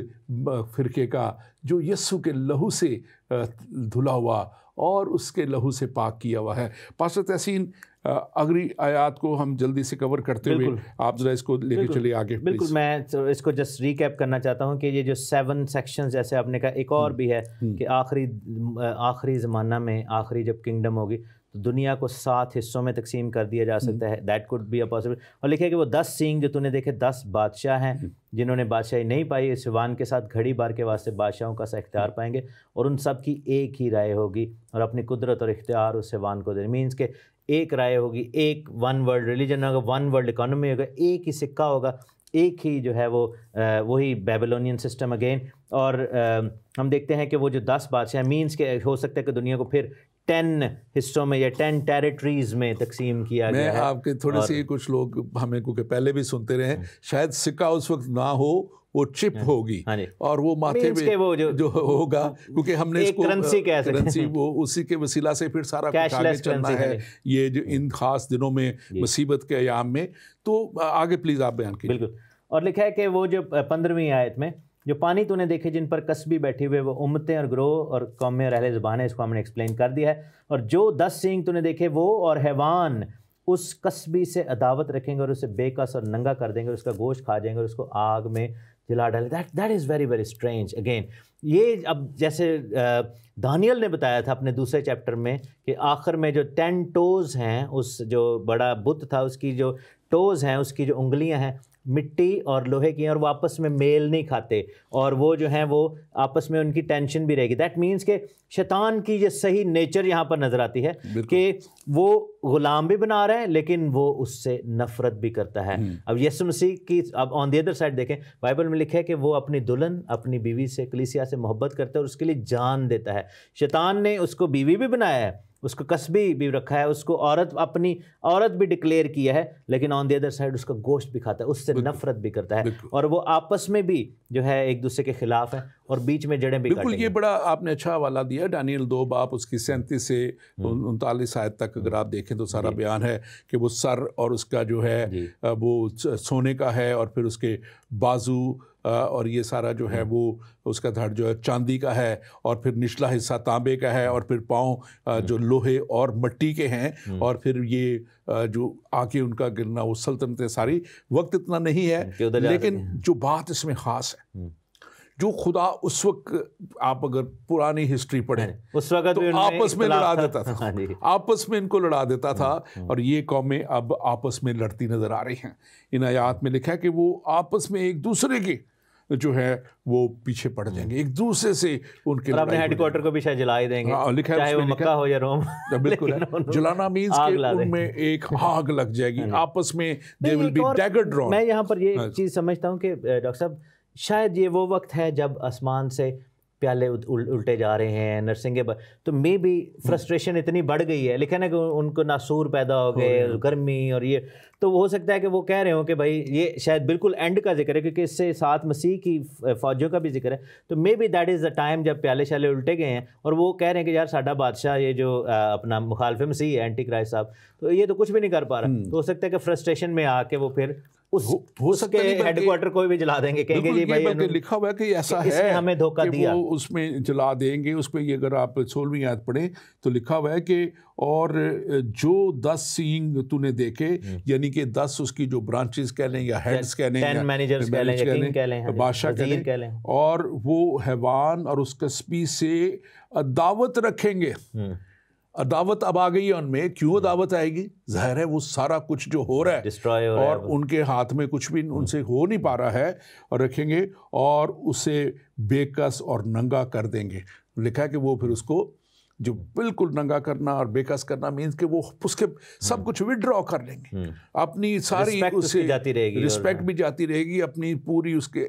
فرقے کا جو یسوع کے لہو سے دھلا ہوا اور اس کے لہو سے پاک کیا ہوا ہے۔ پاسٹر تحسین، اگلی آیات کو ہم جلدی سے کور کرتے ہوئے آپ ذرا اس کو لے کے چلیے آگے۔ بالکل، میں اس کو جسٹ ریکیپ کرنا چاہتا ہوں کہ یہ جو 7 سیکشنز جیسے آپ نے کہا، ایک اور بھی ہے کہ آخری زمانہ میں آخری جب کنگڈم ہوگی تو دنیا کو 7 حصوں میں تقسیم کر دیا جا سکتا ہے، that could be a possible. اور لکھا ہے کہ وہ 10 سینگ جو تو نے دیکھے 10 بادشاہ ہیں جنہوں نے بادشاہی نہیں پائی، اس حیوان کے ساتھ گھڑی بار کے واسطے بادشاہوں کا سا اختیار پائیں گے، اور ان سب کی ایک ہی رائے ہوگی اور اپنی قدرت اور اختیار اس حیوان کو دے، مینس کہ ایک رائے ہوگی، ایک ون ورلڈ ریلیجن ہوگا، ون ورلڈ اکانومی ہوگا، ایک ہی سکہ ہوگا، ایک ہی جو ہے وہ وہی بیبلونین سسٹم اگین۔ اور ہم دیکھتے ہیں کہ وہ جو 10 بادشاہ مینس کہ ہو سکتا ہے کہ دنیا کو پھر 10 حصوں میں یا 10 ٹیریٹریز میں تقسیم کیا گیا ہے۔ میں آپ کے تھوڑے سے کچھ لوگ ہمیں کیونکہ پہلے بھی سنتے رہے ہیں، شاید سکہ اس وقت نہ ہو، وہ چپ ہوگی اور وہ ماتھے پہ جو ہوگا، کیونکہ ہم نے اس کو کرنسی وہ اسی کے وسیلہ سے پھر سارا کچھ آگے چلنا ہے یہ جو ان خاص دنوں میں مصیبت کے ایام میں۔ تو آگے پلیز آپ بیان کیجیے۔ بالکل، اور لکھا ہے کہ وہ جو 15ویں آیت میں جو پانی تو نے دیکھے جن پر کسبی بیٹھی ہوئے، وہ امتیں اور گروہ اور قومیں اور اہل زبانیں، اس کو ہم نے ایکسپلین کر دیا ہے۔ اور جو 10 سینگ تو نے دیکھے وہ اور حیوان اس کسبی سے عداوت رکھیں گے اور اسے بے کس اور ننگا کر دیں گے، اور اس کا گوشت کھا جائیں گے اور اس کو آگ میں جلا ڈالیں۔ That is very very strange again. یہ اب جیسے دانیل نے بتایا تھا اپنے دوسرے چیپٹر میں کہ آخر میں جو 10 ٹوز ہیں، اس جو بڑا بت تھا اس کی جو ٹوز ہیں، اس کی جو انگلیاں ہیں مٹی اور لوہے کی ہیں، اور وہ آپس میں میل نہیں کھاتے، اور وہ جو ہیں وہ آپس میں ان کی ٹینشن بھی رہے گی۔ دیٹ مینس کہ شیطان کی یہ صحیح نیچر یہاں پر نظر آتی ہے کہ وہ غلام بھی بنا رہا ہے لیکن وہ اس سے نفرت بھی کرتا ہے۔ اب یسوع مسیح کی اب آن دی ادر سائڈ دیکھیں، بائبل میں لکھا ہے کہ وہ اپنی دلہن اپنی بیوی سے کلیسیا سے محبت کرتا ہے اور اس کے لیے جان دیتا ہے۔ شیطان نے اس کو بیوی بھی بنایا ہے، اس کو کسبی بھی رکھا ہے، اس کو اپنی عورت بھی ڈکلیئر کیا ہے، لیکن آن دی ادر سائڈ اس کا گوشت بھی کھاتا ہے، اس سے نفرت بھی کرتا ہے، اور وہ آپس میں بھی جو ہے ایک دوسرے کے خلاف ہیں اور بیچ میں جڑیں بھی کاٹیں گے۔ بالکل، یہ بڑا آپ نے اچھا حوالہ دیا، ڈانیل 2 باب اس کی 37 سے 39 آیت تک اگر آپ دیکھیں تو سارا بیان ہے کہ وہ سر اور اس کا جو ہے وہ سونے کا ہے، اور پھر اس کے بازو اور یہ سارا جو ہے وہ اس کا دھڑ جو ہے چاندی کا ہے، اور پھر نچلا حصہ تانبے کا ہے، اور پھر پاؤں جو لوہے اور مٹی کے ہیں، اور پھر یہ جو آگے ان کا گرنا وہ سلطنتیں ساری۔ وقت اتنا نہیں ہے، لیکن جو بات اس میں خاص ہے، جو خدا اس وقت آپ اگر پرانی ہسٹری پڑھیں اس وقت تو آپس میں لڑا دیتا تھا، آپس میں ان کو لڑا دیتا تھا، اور یہ قومیں اب آپس میں لڑتی نظر آ رہی ہیں۔ ان آیات میں لکھا ہے کہ وہ آپس میں ایک دوسرے کے جو ہے وہ پیچھے پڑ جائیں گے، ایک دوسرے سے ان کے، اور اپنے ہیڈ کوارٹر کو بھی شاید جلا ہی دیں گے، چاہے وہ مکہ ہو یا روم۔ بالکل جلانا مینس کہ ان میں ایک آگ لگ جائے گی آپس میں، they will be dagger drawn۔ میں یہاں پر یہ چیز سمجھتا ہوں کہ ڈاکٹر صاحب شاید یہ وہ وقت ہے جب آسمان سے پیالے الٹے جا رہے ہیں نرسنگیں، تو مے بی فرسٹریشن اتنی بڑھ گئی ہے، لیکن ان کو ناسور پیدا ہو گئے، گرمی، اور یہ تو ہو سکتا ہے کہ وہ کہہ رہے ہوں کہ بھائی یہ شاید بالکل اینڈ کا ذکر ہے، کیونکہ اس سے ساتھ مسیح کی فوجوں کا بھی ذکر ہے، تو maybe that is the time جب پیالے شالے الٹے گئے ہیں، اور وہ کہہ رہے ہیں کہ یار ساڈا بادشاہ یہ جو اپنا مخالف مسیح ہے، اینٹی کرائسٹ صاحب، تو یہ تو کچھ بھی نہیں کر پا رہا، تو ہو سکتا ہے کہ فرسٹریشن میں آ کے وہ پھر اس کے ہیڈ کوارٹر کو بھی جلا دیں گے، کہیں گے جی بھائی لکھا ہوا ہے کہ ایسا ہے، ہمیں دھوکہ دیا، وہ اس میں جلا دیں گے۔ اس پہ یہ اگر آپ 16ویں آیت پڑھیں تو لکھا ہوا ہے کہ اور جو 10 سینگ تو نے دیکھے، یعنی کہ 10 اس کی جو برانچز کہہ لیں یا ہیڈز کہہ لیں، 10 مینیجرز کہہ لیں، کنگ کہہ لیں، بادشاہ کہہ لیں، اور وہ حیوان اور اس کسبی سے عداوت رکھیں گے۔ عداوت اب آ گئی ہے ان میں، کیوں عداوت آئے گی؟ ظاہر ہے وہ سارا کچھ جو ہو رہا ہے اور ان کے ہاتھ میں کچھ بھی ان سے ہو نہیں پا رہا ہے، اور رکھیں گے اور اسے بے کس اور ننگا کر دیں گے۔ لکھا ہے کہ وہ پھر اس کو جو بالکل ننگا کرنا اور بےکس کرنا مینس کہ وہ اس کے سب کچھ وڈرا کر لیں گے, اپنی ساری اس سے رسپیکٹ بھی جاتی رہے گی, اپنی پوری اس کے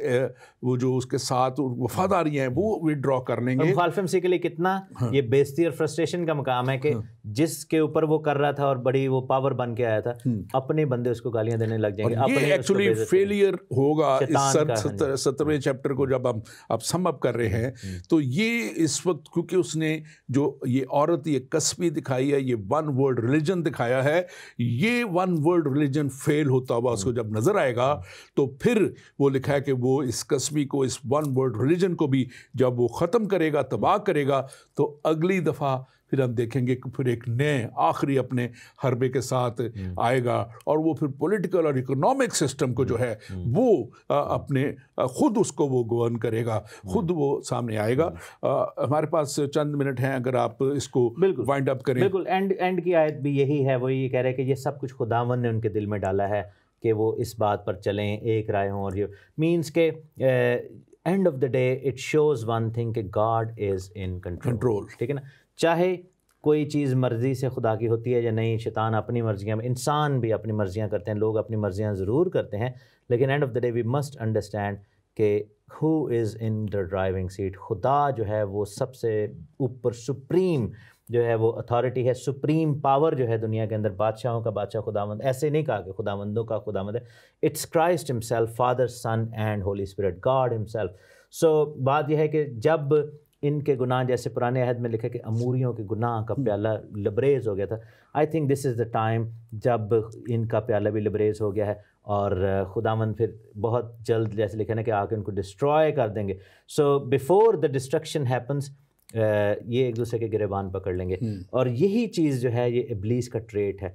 وہ جو اس کے ساتھ وفاداریاں ہیں وہ وڈرا کر لیں گے. مخالف MC کے لیے کتنا یہ بےزتی اور فرسٹریشن کا مقام ہے کہ جس کے اوپر وہ کر رہا تھا اور بڑی وہ پاور بن کے آیا تھا, اپنے بندے اس کو گالیاں دینے لگ جائیں گے. یہ ایکچولی فیلئر ہوگا اس 17ویں چیپٹر کو جب ہم اب سم اپ کر رہے ہیں, تو یہ اس وقت کیونکہ اس نے جو یہ عورت یہ کسبی دکھائی ہے, یہ ون ورلڈ ریلیجن دکھایا ہے, یہ ون ورلڈ ریلیجن فیل ہوتا ہوا اس کو جب نظر آئے گا تو پھر وہ لکھا ہے کہ وہ اس کسبی کو, اس ون ورلڈ ریلیجن کو بھی جب وہ ختم کرے گا, تباہ کرے گا, تو اگلی دفعہ پھر ہم دیکھیں گے کہ پھر ایک نئے آخری اپنے حربے کے ساتھ آئے گا, اور وہ پھر پولیٹیکل اور اکنامک سسٹم کو جو ہے وہ اپنے خود اس کو وہ گورن کرے گا, خود وہ سامنے آئے گا. ہمارے پاس چند منٹ ہیں, اگر آپ اس کو وائنڈ اپ کریں. بالکل اینڈ کی آیت بھی یہی ہے, وہ یہ کہہ رہے ہیں کہ یہ سب کچھ خداوند نے ان کے دل میں ڈالا ہے کہ وہ اس بات پر چلیں, ایک رائے ہوں, اور یہ مینس کہ end of the day it shows one thing کہ گاڈ از ان کنٹرول. ٹھیک ہے نا, چاہے کوئی چیز مرضی سے خدا کی ہوتی ہے یا نہیں, شیطان اپنی مرضیاں, انسان بھی اپنی مرضیاں کرتے ہیں, لوگ اپنی مرضیاں ضرور کرتے ہیں, لیکن end of the day we must understand کہ who is in the driving seat. خدا جو ہے وہ سب سے اوپر سپریم جو ہے وہ اتھارٹی ہے, سپریم پاور جو ہے دنیا کے اندر, بادشاہوں کا بادشاہ خداوند. ایسے نہیں کہا کہ خداوندوں کا خداوند ہے, it's Christ himself, father, son and holy spirit, God himself. So بات یہ ہے کہ جب ان کے گناہ, جیسے پرانے عہد میں لکھا کہ اموریوں کے گناہ کا پیالہ لبریز ہو گیا تھا, I think this is the time جب ان کا پیالہ بھی لبریز ہو گیا ہے, اور خداوند پھر بہت جلد جیسے لکھا نا کہ آ کے ان کو ڈسٹرائے کر دیں گے. So before the destruction happens یہ ایک دوسرے کے گریبان پکڑ لیں گے, اور یہی چیز جو ہے یہ ابلیس کا ٹریٹ ہے.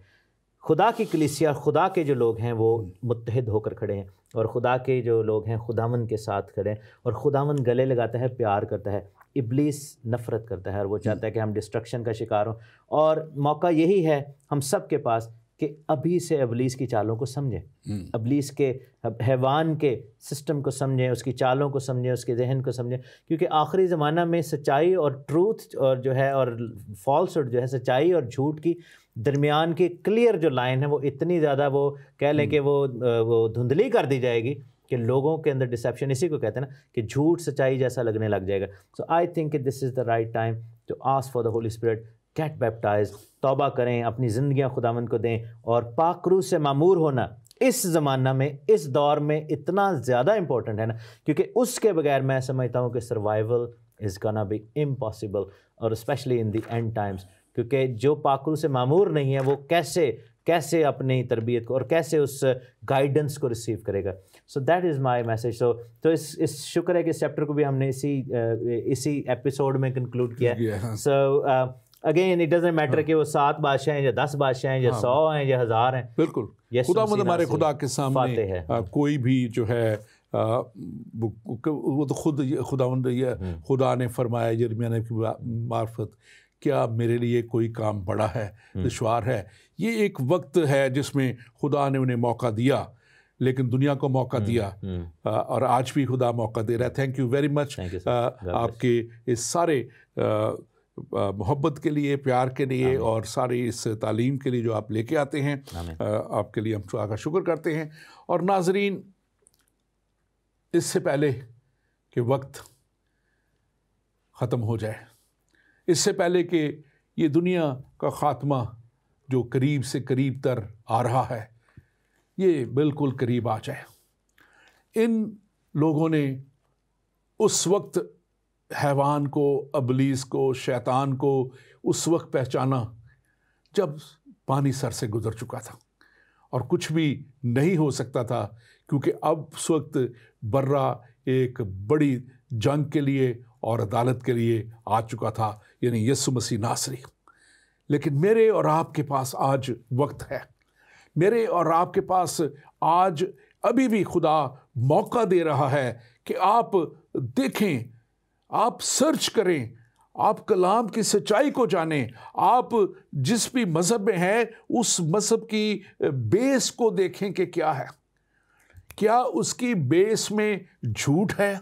خدا کی کلیسیا, خدا کے جو لوگ ہیں وہ متحد ہو کر کھڑے ہیں, اور خدا کے جو لوگ ہیں خداوند کے ساتھ کھڑے ہیں, اور خداوند گلے لگاتا ہے, پیار کرتا ہے. ابلیس نفرت کرتا ہے اور وہ چاہتا ہے کہ ہم ڈسٹرکشن کا شکار ہوں, اور موقع یہی ہے ہم سب کے پاس کہ ابھی سے ابلیس کی چالوں کو سمجھیں, ابلیس کے حیوان کے سسٹم کو سمجھیں, اس کی چالوں کو سمجھیں, اس کے ذہن کو سمجھیں, کیونکہ آخری زمانہ میں سچائی اور ٹروتھ اور جو ہے اور فالسہڈ جو ہے, سچائی اور جھوٹ کی درمیان کی کلیئر جو لائن ہے وہ اتنی زیادہ وہ کہہ لیں کہ وہ دھندلی کر دی جائے گی کہ لوگوں کے اندر ڈسیپشن, اسی کو کہتے ہیں نا کہ جھوٹ سچائی جیسا لگنے لگ جائے گا. سو آئی تھنک کہ this is the right time to ask for the holy spirit, get baptize, توبہ کریں, اپنی زندگیاں خداوند کو دیں, اور پاک روح سے معمور ہونا اس زمانہ میں, اس دور میں اتنا زیادہ امپورٹنٹ ہے نا, کیونکہ اس کے بغیر میں سمجھتا ہوں کہ survival is gonna be impossible, اور especially in the end times, کیونکہ جو پاک روح سے معمور نہیں ہے وہ کیسے اپنی تربیت کو اور کیسے اس گائیڈنس کو ریسیو کرے گا. So that is my message. تو اس شکر ہے کہ اس چیپٹر کو بھی ہم نے اسی ایپیسوڈ میں کنکلوڈ کیا ہے. So again it doesn't matter کہ وہ 7 بادشاہ ہیں یا 10 بادشاہ ہیں یا 100 ہیں یا 1000 ہیں. بالکل, خداوند ہمارے خدا کے سامنے کوئی بھی جو ہے وہ تو خداوند خدا نے فرمایا یرمیہ نے کی معرفت, کیا میرے لیے کوئی کام بڑا ہے, دشوار ہے. یہ ایک وقت ہے جس میں خدا نے انہیں موقع دیا, لیکن دنیا کو موقع دیا, اور آج بھی خدا موقع دے رہا ہے. تھینک یو ویری مچ آپ کے اس سارے محبت کے لیے, پیار کے لیے, اور ساری اس تعلیم کے لیے جو آپ لے کے آتے ہیں. آپ کے لیے ہم خدا کا شکر کرتے ہیں. اور ناظرین, اس سے پہلے کہ وقت ختم ہو جائے, اس سے پہلے کہ یہ دنیا کا خاتمہ جو قریب سے قریب تر آ رہا ہے, یہ بالکل قریب آ جائے, ان لوگوں نے اس وقت حیوان کو, ابلیس کو, شیطان کو اس وقت پہچانا جب پانی سر سے گزر چکا تھا, اور کچھ بھی نہیں ہو سکتا تھا, کیونکہ اب اس وقت برہ ایک بڑی جنگ کے لیے اور عدالت کے لیے آ چکا تھا, یعنی یسوع مسیح ناصری. لیکن میرے اور آپ کے پاس آج وقت ہے, میرے اور آپ کے پاس آج ابھی بھی خدا موقع دے رہا ہے کہ آپ دیکھیں, آپ سرچ کریں, آپ کلام کی سچائی کو جانیں, آپ جس بھی مذہب میں ہیں اس مذہب کی بیس کو دیکھیں کہ کیا ہے, کیا اس کی بیس میں جھوٹ ہے,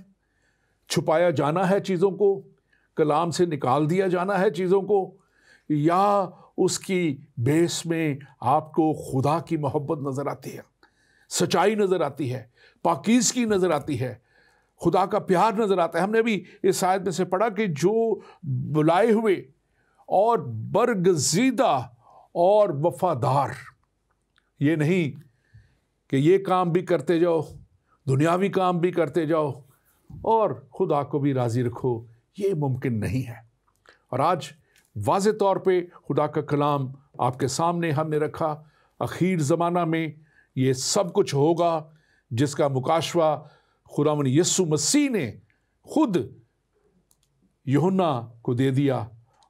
چھپایا جانا ہے چیزوں کو, کلام سے نکال دیا جانا ہے چیزوں کو، یا اس کی بیس میں آپ کو خدا کی محبت نظر آتی ہے، سچائی نظر آتی ہے، پاکیزگی نظر آتی ہے، خدا کا پیار نظر آتا ہے؟ ہم نے ابھی اس آیت میں سے پڑھا کہ جو بلائے ہوئے اور برگزیدہ اور وفادار، یہ نہیں کہ یہ کام بھی کرتے جاؤ، دنیاوی کام بھی کرتے جاؤ اور خدا کو بھی راضی رکھو، یہ ممکن نہیں ہے۔ اور آج واضح طور پہ خدا کا کلام آپ کے سامنے ہم نے رکھا، اخیر زمانہ میں یہ سب کچھ ہوگا جس کا مکاشفہ خداوند یسوع مسیح نے خود یوحنا کو دے دیا،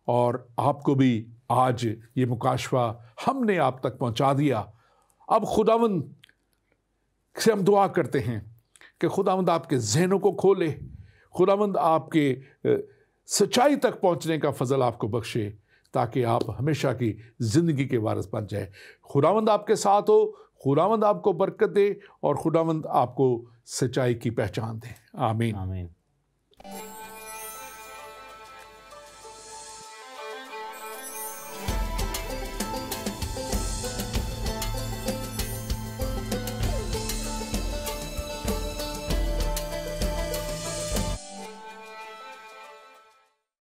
اور آپ کو بھی آج یہ مکاشفہ ہم نے آپ تک پہنچا دیا۔ اب خداوند سے ہم دعا کرتے ہیں کہ خداوند آپ کے ذہنوں کو کھولے، خداوند آپ کے سچائی تک پہنچنے کا فضل آپ کو بخشے، تاکہ آپ ہمیشہ کی زندگی کے وارث بن جائے۔ خداوند آپ کے ساتھ ہو، خداوند آپ کو برکت دے، اور خداوند آپ کو سچائی کی پہچان دے۔ آمین۔ آمین۔